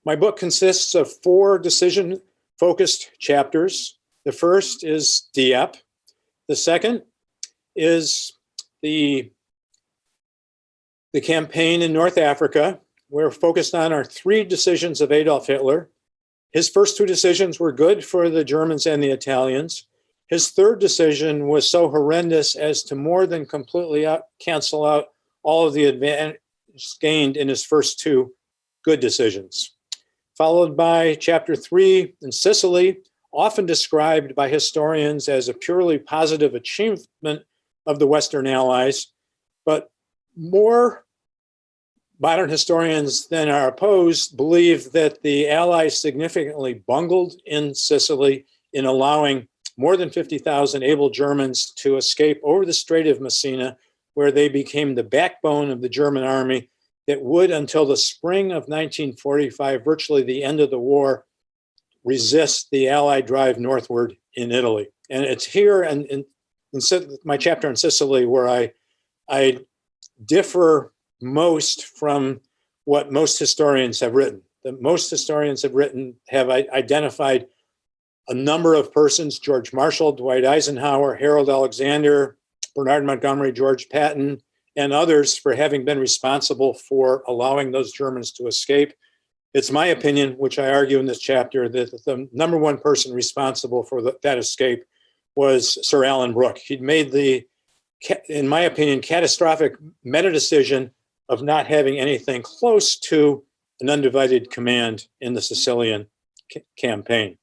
S2: My book consists of 4 decision-focused chapters. The first is Dieppe. The second is the campaign in North Africa. We're focused on our 3 decisions of Adolf Hitler. His first 2 decisions were good for the Germans and the Italians. His third decision was so horrendous as to more than completely cancel out all of the advantage gained in his first 2 good decisions. Followed by chapter 3 in Sicily, often described by historians as a purely positive achievement of the Western Allies, but more modern historians than are opposed believe that the Allies significantly bungled in Sicily in allowing more than 50,000 able Germans to escape over the Strait of Messina, where they became the backbone of the German army that would, until the spring of 1945, virtually the end of the war, resist the Allied drive northward in Italy. And it's here and in my chapter on Sicily where I differ most from what most historians have written. Most historians have identified a number of persons: George Marshall, Dwight Eisenhower, Harold Alexander, Bernard Montgomery, George Patton, and others for having been responsible for allowing those Germans to escape. It's my opinion, which I argue in this chapter, that the number one person responsible for that escape was Sir Alan Brooke. He'd made the, in my opinion, catastrophic meta decision of not having anything close to an undivided command in the Sicilian campaign.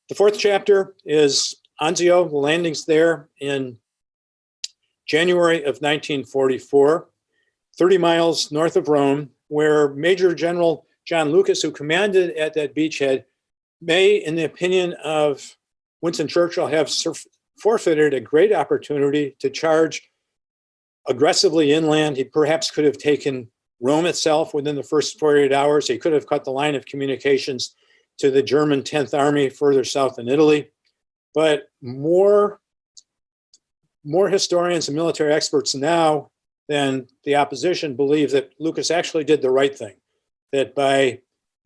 S2: The fourth chapter is Anzio, the landings there in January of 1944, 30 miles north of Rome, where Major General John Lucas, who commanded at that beachhead, may, in the opinion of Winston Churchill, have forfeited a great opportunity to charge aggressively inland. He perhaps could have taken Rome itself within the first 48 hours. He could have cut the line of communications to the German 10th Army further south in Italy. But more historians and military experts now than the opposition believe that Lucas actually did the right thing, that by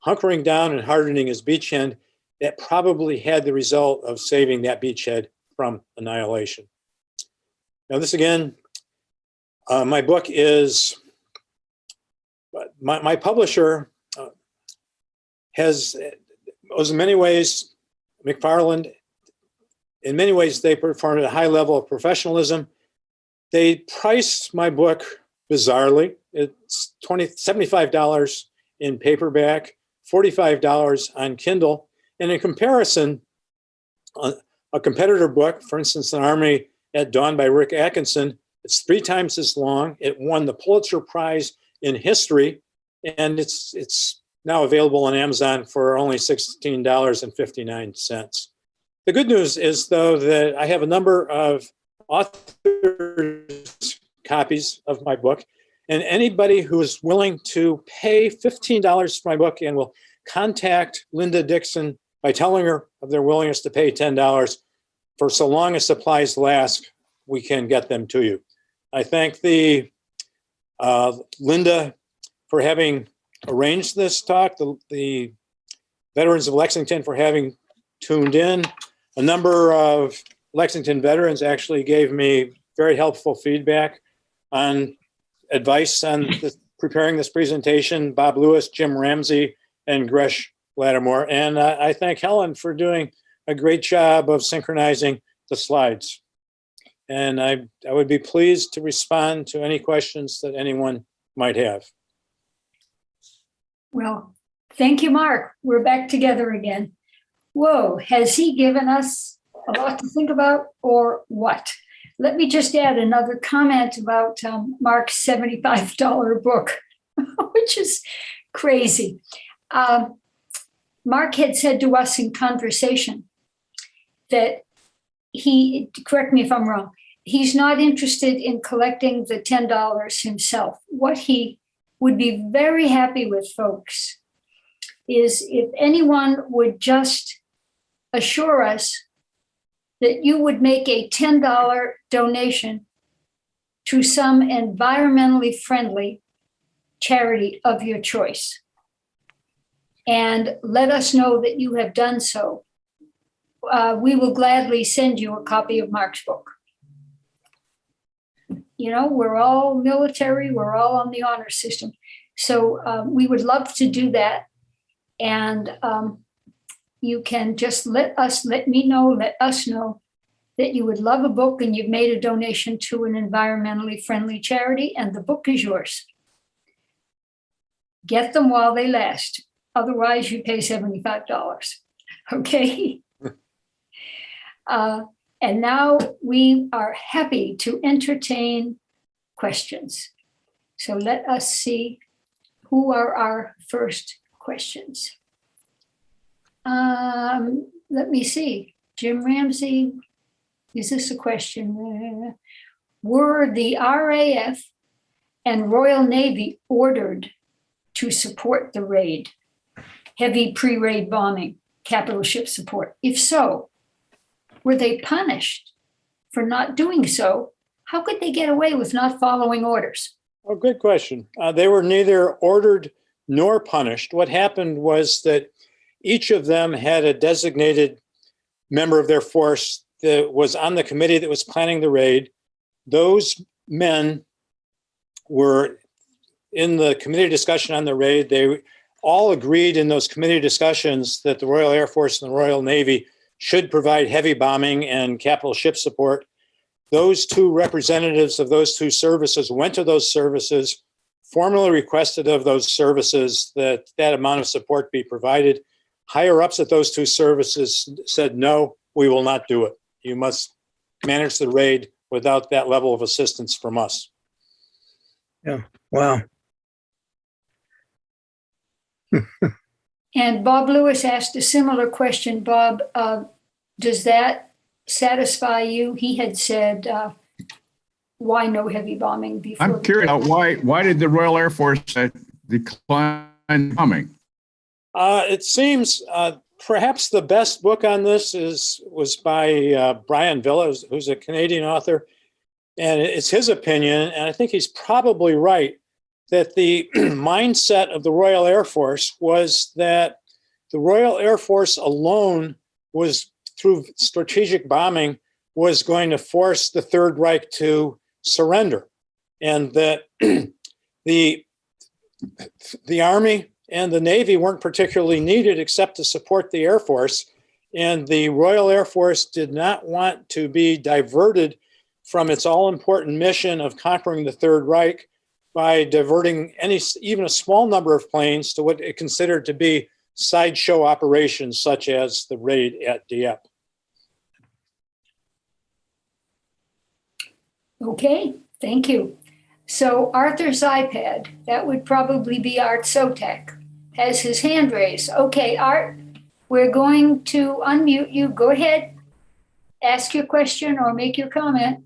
S2: hunkering down and hardening his beachhead, that probably had the result of saving that beachhead from annihilation. Now this again, my book is, my publisher was in many ways, McFarland, in many ways they performed at a high level of professionalism. They priced my book bizarrely. It's $75 in paperback, $45 on Kindle. And in comparison, a competitor book, for instance, An Army at Dawn by Rick Atkinson, it's 3 times as long. It won the Pulitzer Prize in history, and it's now available on Amazon for only $16.59. The good news is, though, that I have a number of authors' copies of my book, and anybody who is willing to pay $15 for my book and will contact Linda Dixon by telling her of their willingness to pay $10 for so long as supplies last, we can get them to you. I thank Linda for having arranged this talk, the veterans of Lexington for having tuned in. A number of Lexington veterans actually gave me very helpful feedback on advice on preparing this presentation. Bob Lewis, Jim Ramsey, and Gresh Lattimore. And I thank Helen for doing a great job of synchronizing the slides. And I would be pleased to respond to any questions that anyone might have.
S1: Well, thank you, Mark. We're back together again. Whoa, has he given us a lot to think about or what? Let me just add another comment about Mark's $75 book, which is crazy. Mark had said to us in conversation that correct me if I'm wrong, he's not interested in collecting the $10 himself. What he would be very happy with, folks, is if anyone would just assure us that you would make a $10 donation to some environmentally friendly charity of your choice. And let us know that you have done so. We will gladly send you a copy of Mark's book. You know, we're all military, we're all on the honor system. So we would love to do that. And you can just let us know that you would love a book and you've made a donation to an environmentally friendly charity, and the book is yours. Get them while they last. Otherwise, you pay $75. Okay? And now we are happy to entertain questions. So let us see who are our first questions. Let me see. Jim Ramsey, is this a question? Were the RAF and Royal Navy ordered to support the raid? Heavy pre-raid bombing, capital ship support. If so, were they punished for not doing so? How could they get away with not following orders?
S2: Oh, good question. They were neither ordered nor punished. What happened was that each of them had a designated member of their force that was on the committee that was planning the raid. Those men were in the committee discussion on the raid. They all agreed in those committee discussions that the Royal Air Force and the Royal Navy should provide heavy bombing and capital ship support. Those two representatives of those two services went to those services, formally requested of those services that that amount of support be provided. Higher ups at those two services said, no, we will not do it. You must manage the raid without that level of assistance from us.
S3: Yeah, wow.
S1: And Bob Lewis asked a similar question. Bob, does that satisfy you? He had said, why no heavy bombing before?
S4: I'm curious, why did the Royal Air Force decline bombing?
S2: It seems perhaps the best book on this was by Brian Villa, who's a Canadian author. And it's his opinion, and I think he's probably right, that the mindset of the Royal Air Force was that the Royal Air Force alone was, through strategic bombing, was going to force the Third Reich to surrender. And that the Army and the Navy weren't particularly needed except to support the Air Force. And the Royal Air Force did not want to be diverted from its all-important mission of conquering the Third Reich by diverting even a small number of planes to what it considered to be sideshow operations, such as the raid at Dieppe.
S1: Okay, thank you. So Arthur's iPad, that would probably be Art Sotek, has his hand raised. Okay, Art, we're going to unmute you. Go ahead, ask your question or make your comment.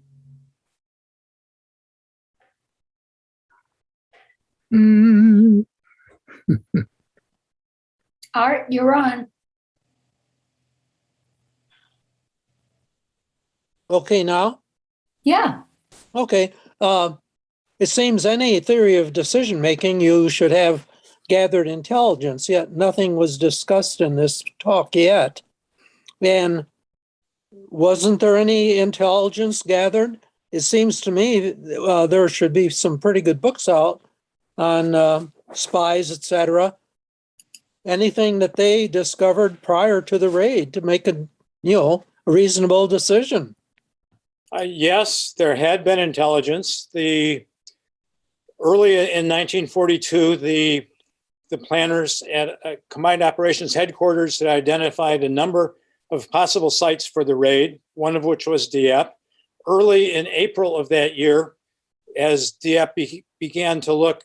S3: Mm,
S1: Art, you're on.
S5: Okay, now?
S1: Yeah,
S5: Okay. It seems any theory of decision making, you should have gathered intelligence, yet nothing was discussed in this talk yet. And wasn't there any intelligence gathered? It seems to me there should be some pretty good books out on spies, etc. Anything that they discovered prior to the raid to make a reasonable decision.
S2: Yes, there had been intelligence. Early in 1942, the planners at Combined Operations Headquarters had identified a number of possible sites for the raid, one of which was Dieppe. Early in April of that year, as Dieppe began to look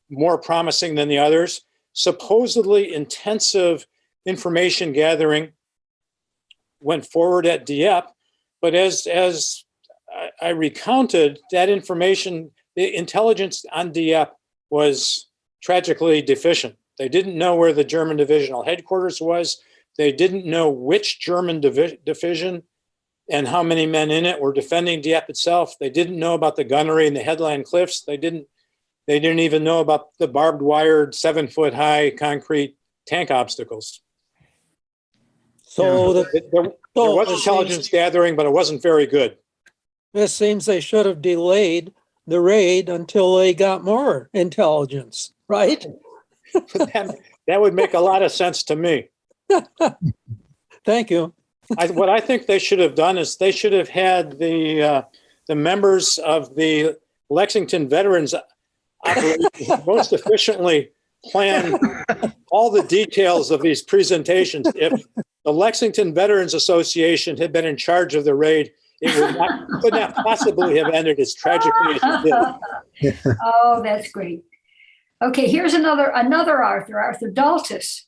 S2: more promising than the others, supposedly intensive information gathering went forward at Dieppe. But as I recounted, that information, the intelligence on Dieppe was tragically deficient. They didn't know where the German divisional headquarters was. They didn't know which German division and how many men in it were defending Dieppe itself. They didn't know about the gunnery and the headland cliffs. They didn't even know about the barbed wired 7-foot-high concrete tank obstacles.
S5: So
S2: There was intelligence gathering, but it wasn't very good.
S5: it seems they should have delayed the raid until they got more intelligence, right?
S2: That would make a lot of sense to me.
S5: Thank you.
S2: What I think they should have done is they should have had the members of the Lexington Veterans Operation most efficiently plan all the details of these presentations. If the Lexington Veterans Association had been in charge of the raid, it could not possibly have ended as tragically as it did.
S1: oh, that's great. Okay, here's another Arthur Daltus.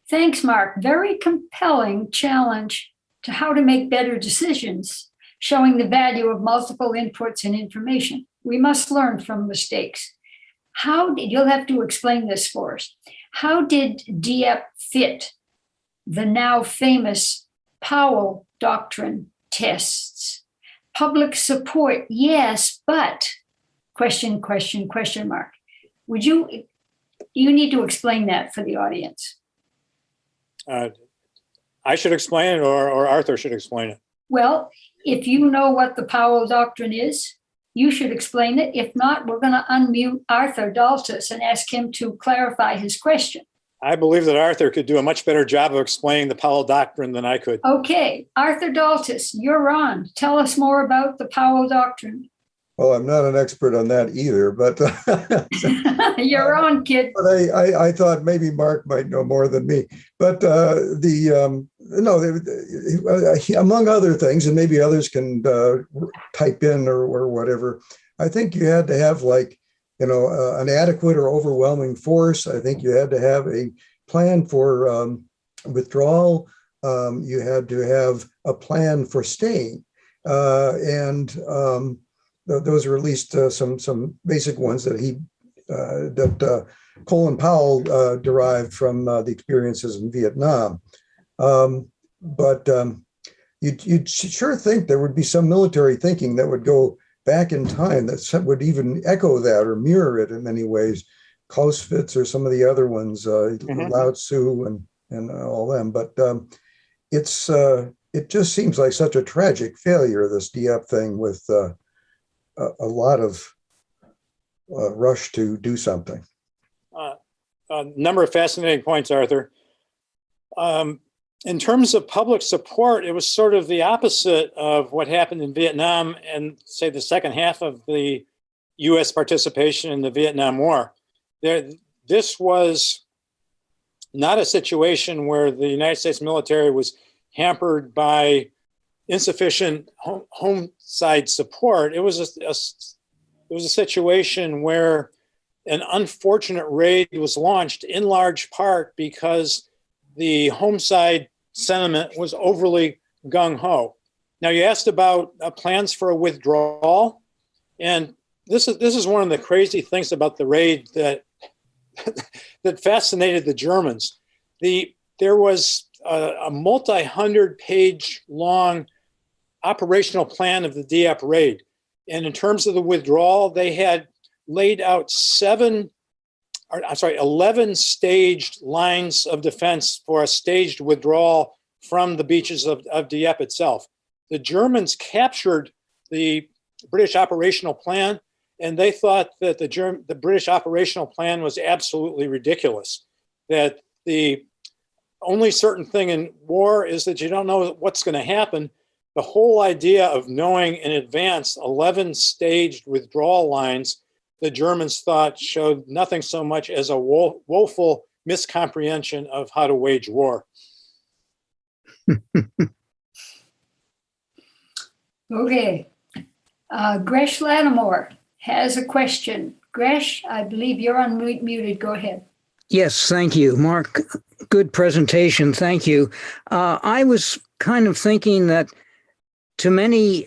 S1: Thanks, Mark. Very compelling challenge to how to make better decisions, showing the value of multiple inputs and information. We must learn from mistakes. You'll have to explain this for us. How did Dieppe fit the now famous Powell Doctrine tests? Public support, yes, but question mark. You need to explain that for the audience.
S2: I should explain it, or Arthur should explain it.
S1: Well, if you know what the Powell Doctrine is, you should explain it. If not, we're going to unmute Arthur Daltus and ask him to clarify his question.
S2: I believe that Arthur could do a much better job of explaining the Powell Doctrine than I could.
S1: Okay, Arthur Daltus, you're on. Tell us more about the Powell Doctrine.
S6: Well, I'm not an expert on that either, but
S1: You're on, kid.
S6: But I thought maybe Mark might know more than me. But among other things, and maybe others can type in or whatever, I think you had to have an adequate or overwhelming force. I think you had to have a plan for withdrawal. You had to have a plan for staying, and those are at least some basic ones that Colin Powell derived from the experiences in Vietnam. But you'd sure think there would be some military thinking that would go back in time that would even echo that or mirror it in many ways. Clausewitz or some of the other ones, Lao Tzu and all them. But it just seems like such a tragic failure, this Dieppe thing, with a lot of rush to do something.
S2: A number of fascinating points, Arthur. In terms of public support, it was sort of the opposite of what happened in Vietnam and, say, the second half of the U.S. participation in the Vietnam War. This was not a situation where the United States military was hampered by insufficient home side support. It was a situation where an unfortunate raid was launched in large part because the home side sentiment was overly gung-ho. Now, you asked about plans for a withdrawal, and this is one of the crazy things about the raid that that fascinated the Germans. There was a multi-hundred-page long operational plan of the Dieppe raid, and in terms of the withdrawal, they had laid out 11 staged lines of defense for a staged withdrawal from the beaches of Dieppe itself. The Germans captured the British operational plan, and they thought that the British operational plan was absolutely ridiculous, that the only certain thing in war is that you don't know what's going to happen. The whole idea of knowing in advance 11 staged withdrawal lines, the Germans thought showed nothing so much as a woeful miscomprehension of how to wage war.
S1: Okay. Gresh Lattimore has a question. Gresh, I believe you're unmuted. Go ahead.
S3: Yes, thank you, Mark. Good presentation. Thank you. I was kind of thinking that to many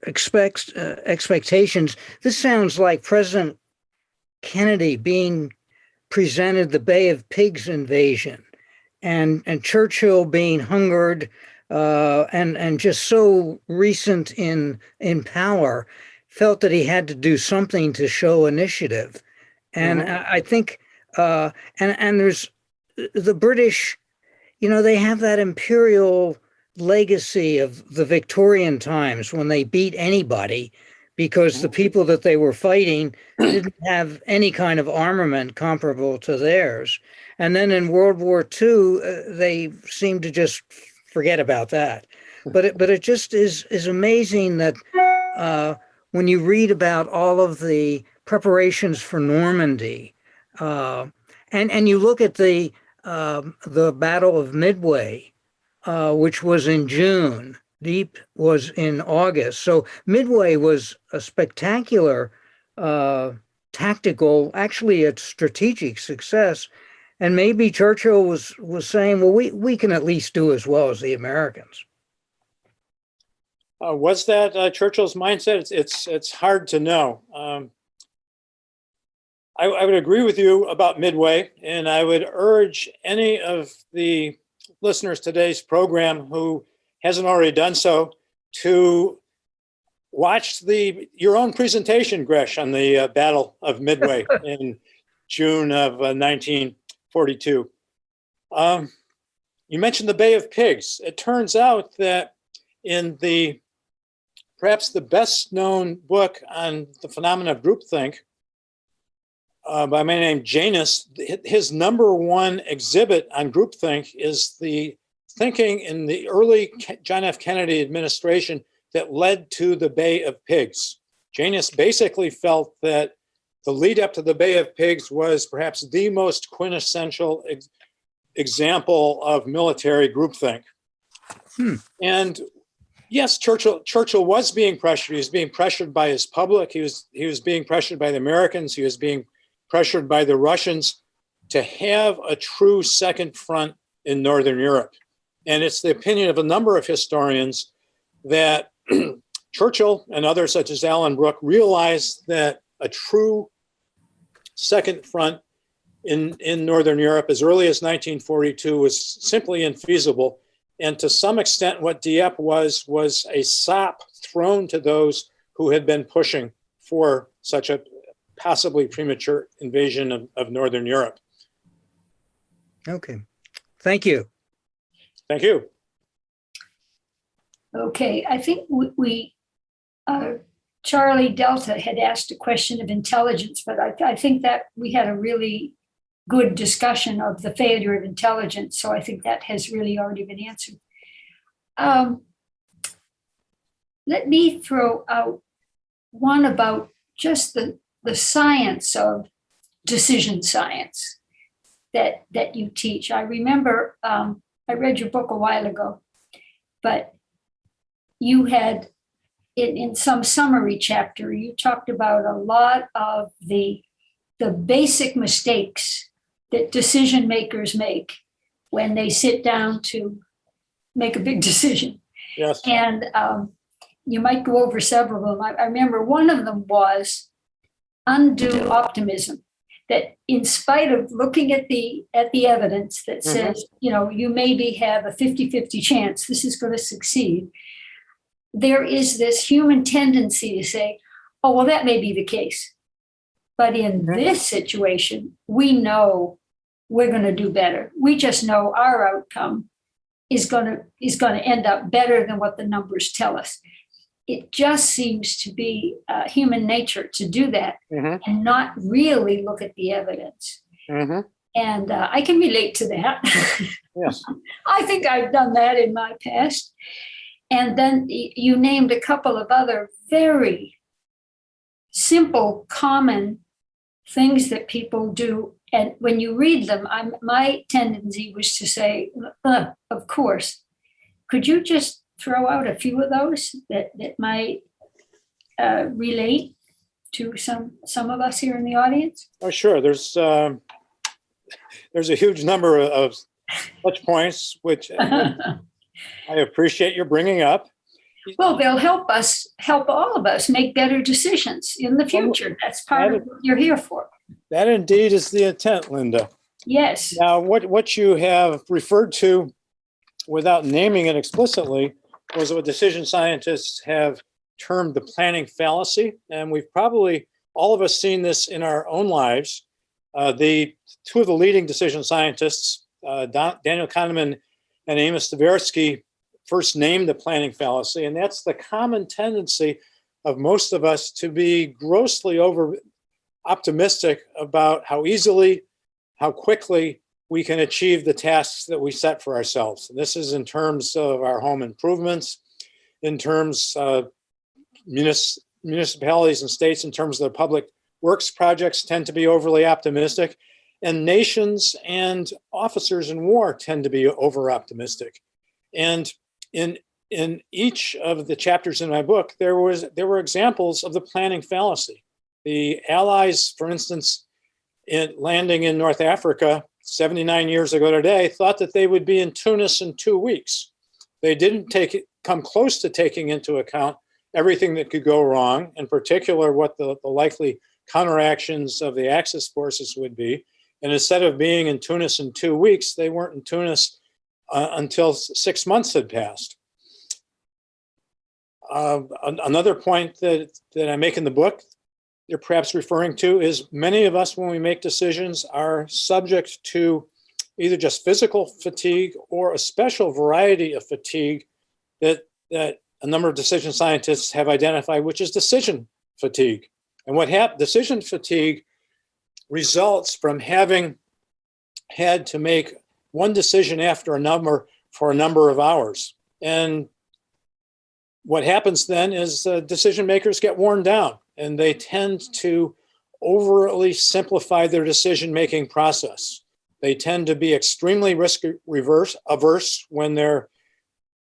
S3: expectations, this sounds like President Kennedy being presented the Bay of Pigs invasion, and Churchill being hungered and just so recent in power, felt that he had to do something to show initiative. And I think, and there's the British, they have that imperial legacy of the Victorian times when they beat anybody because the people that they were fighting didn't have any kind of armament comparable to theirs. And then in World War II, they seemed to just forget about that. But it just is amazing that when you read about all of the preparations for Normandy, and you look at the Battle of Midway, which was in June, Dieppe was in August. So Midway was a spectacular tactical, actually a strategic success. And maybe Churchill was saying, well, we can at least do as well as the Americans.
S2: Was that Churchill's mindset? It's hard to know. I would agree with you about Midway, and I would urge any of the listeners to today's program who hasn't already done so to watch your own presentation, Gresh, on the Battle of Midway in June of 1942. You mentioned the Bay of Pigs. It turns out that in perhaps the best known book on the phenomena of groupthink, by a man named Janus, his number one exhibit on groupthink is the thinking in the early John F. Kennedy administration that led to the Bay of Pigs. Janus basically felt that the lead up to the Bay of Pigs was perhaps the most quintessential example of military groupthink. And yes, Churchill was being pressured. He was being pressured by his public. He was being pressured by the Americans. He was being pressured by the Russians to have a true second front in Northern Europe. And it's the opinion of a number of historians that Churchill and others such as Alan Brooke realized that a true second front in Northern Europe as early as 1942 was simply infeasible. And to some extent, what Dieppe was a sop thrown to those who had been pushing for such a possibly premature invasion of Northern Europe.
S3: Okay. Thank you.
S2: Thank you.
S1: Okay, I think Charlie Delta had asked a question of intelligence, but I think that we had a really good discussion of the failure of intelligence. So I think that has really already been answered. Let me throw out one about just the science of decision science that you teach. I remember I read your book a while ago, but you had in some summary chapter, you talked about a lot of the basic mistakes that decision makers make when they sit down to make a big decision.
S2: Yes.
S1: And you might go over several of them. I remember one of them was undue optimism, that in spite of looking at the evidence that says, you maybe have a 50-50 chance this is going to succeed, there is this human tendency to say, oh, well, that may be the case. But in this situation, we know we're going to do better. We just know our outcome is going to end up better than what the numbers tell us. It just seems to be human nature to do that and not really look at the evidence. And I can relate to that.
S2: Yes.
S1: I think I've done that in my past. And then you named a couple of other very simple, common things that people do. And when you read them, my tendency was to say, of course. Could you just throw out a few of those that might relate to some of us here in the audience?
S2: Oh, sure. There's a huge number of touch points, which I appreciate your bringing up.
S1: Well, they'll help all of us make better decisions in the future. That's part of what you're here for.
S2: That indeed is the intent, Linda.
S1: Yes.
S2: Now, what you have referred to without naming it explicitly was what decision scientists have termed the planning fallacy. And we've probably, all of us, seen this in our own lives. The two of the leading decision scientists, Daniel Kahneman and Amos Tversky, first named the planning fallacy. And that's the common tendency of most of us to be grossly over optimistic about how easily, how quickly we can achieve the tasks that we set for ourselves. And this is in terms of our home improvements, in terms of municipalities and states, in terms of their public works projects tend to be overly optimistic, and nations and officers in war tend to be over optimistic. And in each of the chapters in my book, there were examples of the planning fallacy. The Allies, for instance, in landing in North Africa 79 years ago today, thought that they would be in Tunis in 2 weeks. They didn't come close to taking into account everything that could go wrong, in particular what the likely counteractions of the Axis forces would be. And instead of being in Tunis in 2 weeks, they weren't in Tunis until 6 months had passed. Another point that I make in the book, you're perhaps referring to, is many of us, when we make decisions, are subject to either just physical fatigue or a special variety of fatigue that a number of decision scientists have identified, which is decision fatigue. And decision fatigue results from having had to make one decision after another for a number of hours. And what happens then is decision makers get worn down, and they tend to overly simplify their decision-making process. They tend to be extremely risk-averse when they're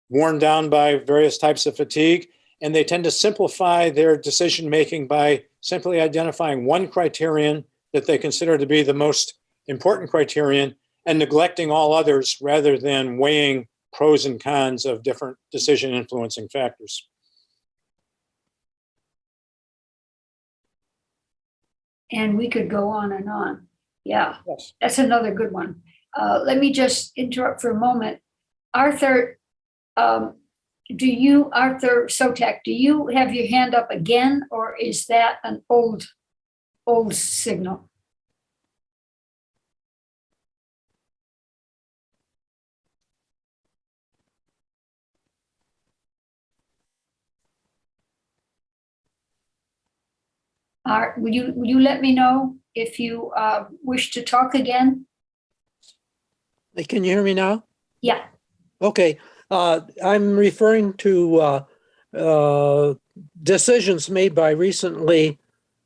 S2: worn down by various types of fatigue, and they tend to simplify their decision-making by simply identifying one criterion that they consider to be the most important criterion and neglecting all others rather than weighing pros and cons of different decision influencing factors.
S1: And we could go on and on. Yeah,
S2: Yes.
S1: That's another good one. Let me just interrupt for a moment. Arthur, Arthur Sotak, do you have your hand up again, or is that an old signal? Would you let me know if you wish to talk again?
S5: Can you hear me now?
S1: Yeah.
S5: Okay. I'm referring to decisions made by recently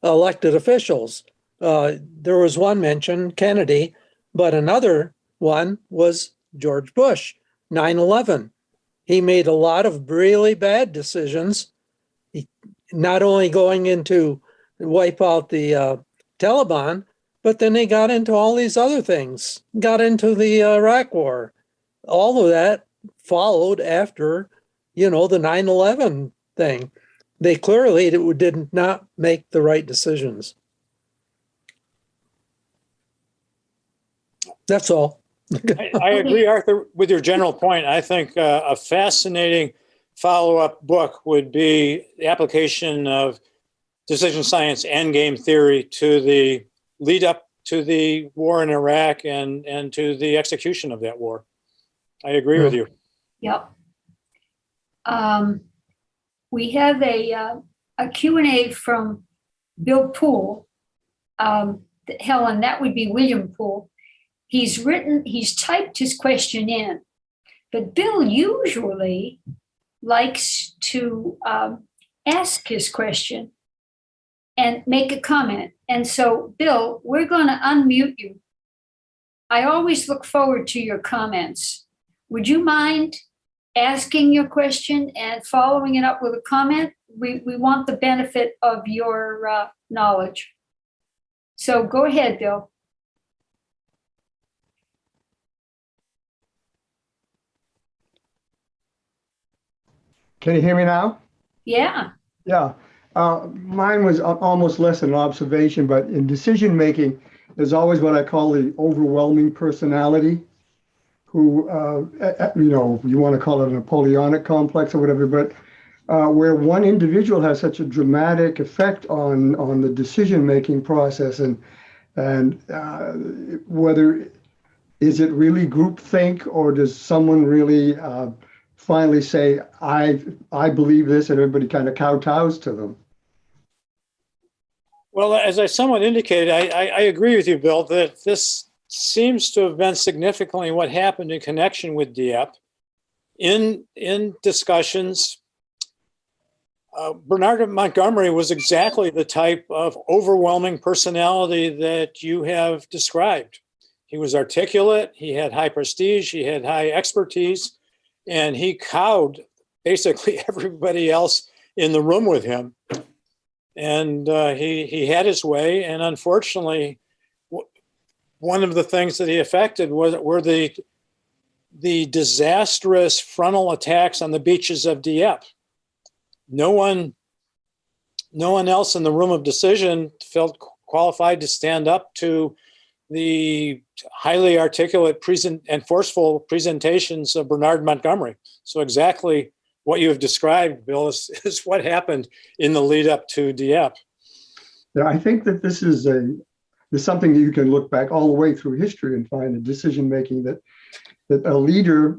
S5: elected officials. There was one mentioned, Kennedy, but another one was George Bush, 9/11. He made a lot of really bad decisions, not only going into wipe out the Taliban, But then they got into all these other things, got into the Iraq War. All of that followed after, the 9/11 thing. They clearly did not make the right decisions. That's all.
S2: I agree, Arthur, with your general point. I think a fascinating follow-up book would be the application of decision science and game theory to the lead up to the war in Iraq and to the execution of that war. I agree with you.
S1: Yep. We have a Q&A from Bill Poole. Helen, that would be William Poole. He's typed his question in, but Bill usually likes to ask his question and make a comment. And so, Bill, we're going to unmute you. I always look forward to your comments. Would you mind asking your question and following it up with a comment? We want the benefit of your knowledge. So go ahead, Bill.
S7: Can you hear me now?
S1: Yeah.
S7: Yeah. Mine was almost less an observation, but in decision making, there's always what I call the overwhelming personality, who, you want to call it a Napoleonic complex or whatever, but where one individual has such a dramatic effect on the decision making process, and whether is it really groupthink, or does someone really finally say, I believe this, and everybody kind of kowtows to them?
S2: Well, as I somewhat indicated, I agree with you, Bill, that this seems to have been significantly what happened in connection with Dieppe. In discussions, Bernard Montgomery was exactly the type of overwhelming personality that you have described. He was articulate, he had high prestige, he had high expertise, and he cowed basically everybody else in the room with him. And he had his way, and unfortunately, one of the things that he affected were the disastrous frontal attacks on the beaches of Dieppe. No one else in the room of decision felt qualified to stand up to the highly articulate and forceful presentations of Bernard Montgomery. So exactly what you have described, Bill, is what happened in the lead up to Dieppe.
S7: Yeah, I think that this is something that you can look back all the way through history and find a decision making that a leader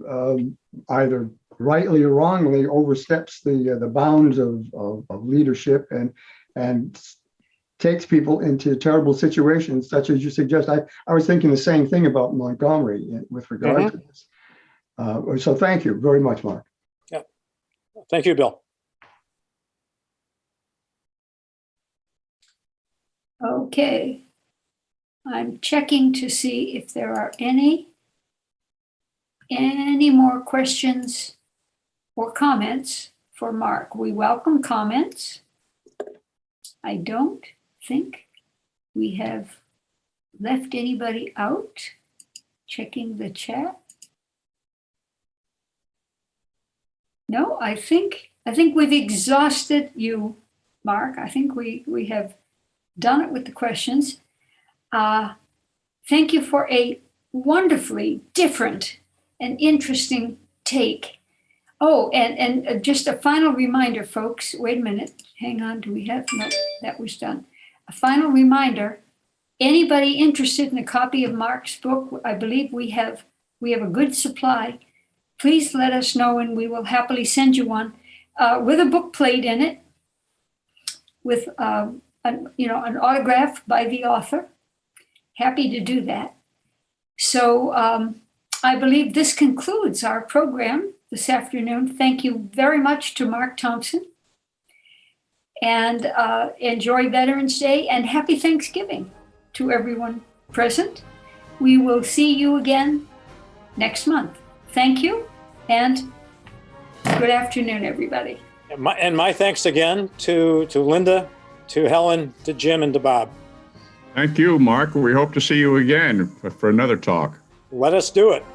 S7: either rightly or wrongly oversteps the bounds of leadership and takes people into terrible situations, such as you suggest. I was thinking the same thing about Montgomery with regard to this. So thank you very much, Mark.
S2: Yeah. Thank you, Bill.
S1: Okay. I'm checking to see if there are any more questions or comments for Mark. We welcome comments. I don't think we have left anybody out. Checking the chat. No, I think we've exhausted you, Mark. I think we have done it with the questions. Thank you for a wonderfully different and interesting take. Oh, and just a final reminder, folks. Wait a minute. Hang on. Do we have? No, that was done. A final reminder. Anybody interested in a copy of Mark's book? I believe we have a good supply. Please let us know, and we will happily send you one with a book plate in it, with an autograph by the author. Happy to do that. So I believe this concludes our program this afternoon. Thank you very much to Mark Thompson, and enjoy Veterans Day, and happy Thanksgiving to everyone present. We will see you again next month. Thank you, and good afternoon, everybody.
S2: And my thanks again to Linda, to Helen, to Jim, and to Bob.
S4: Thank you, Mark. We hope to see you again for another talk.
S2: Let us do it.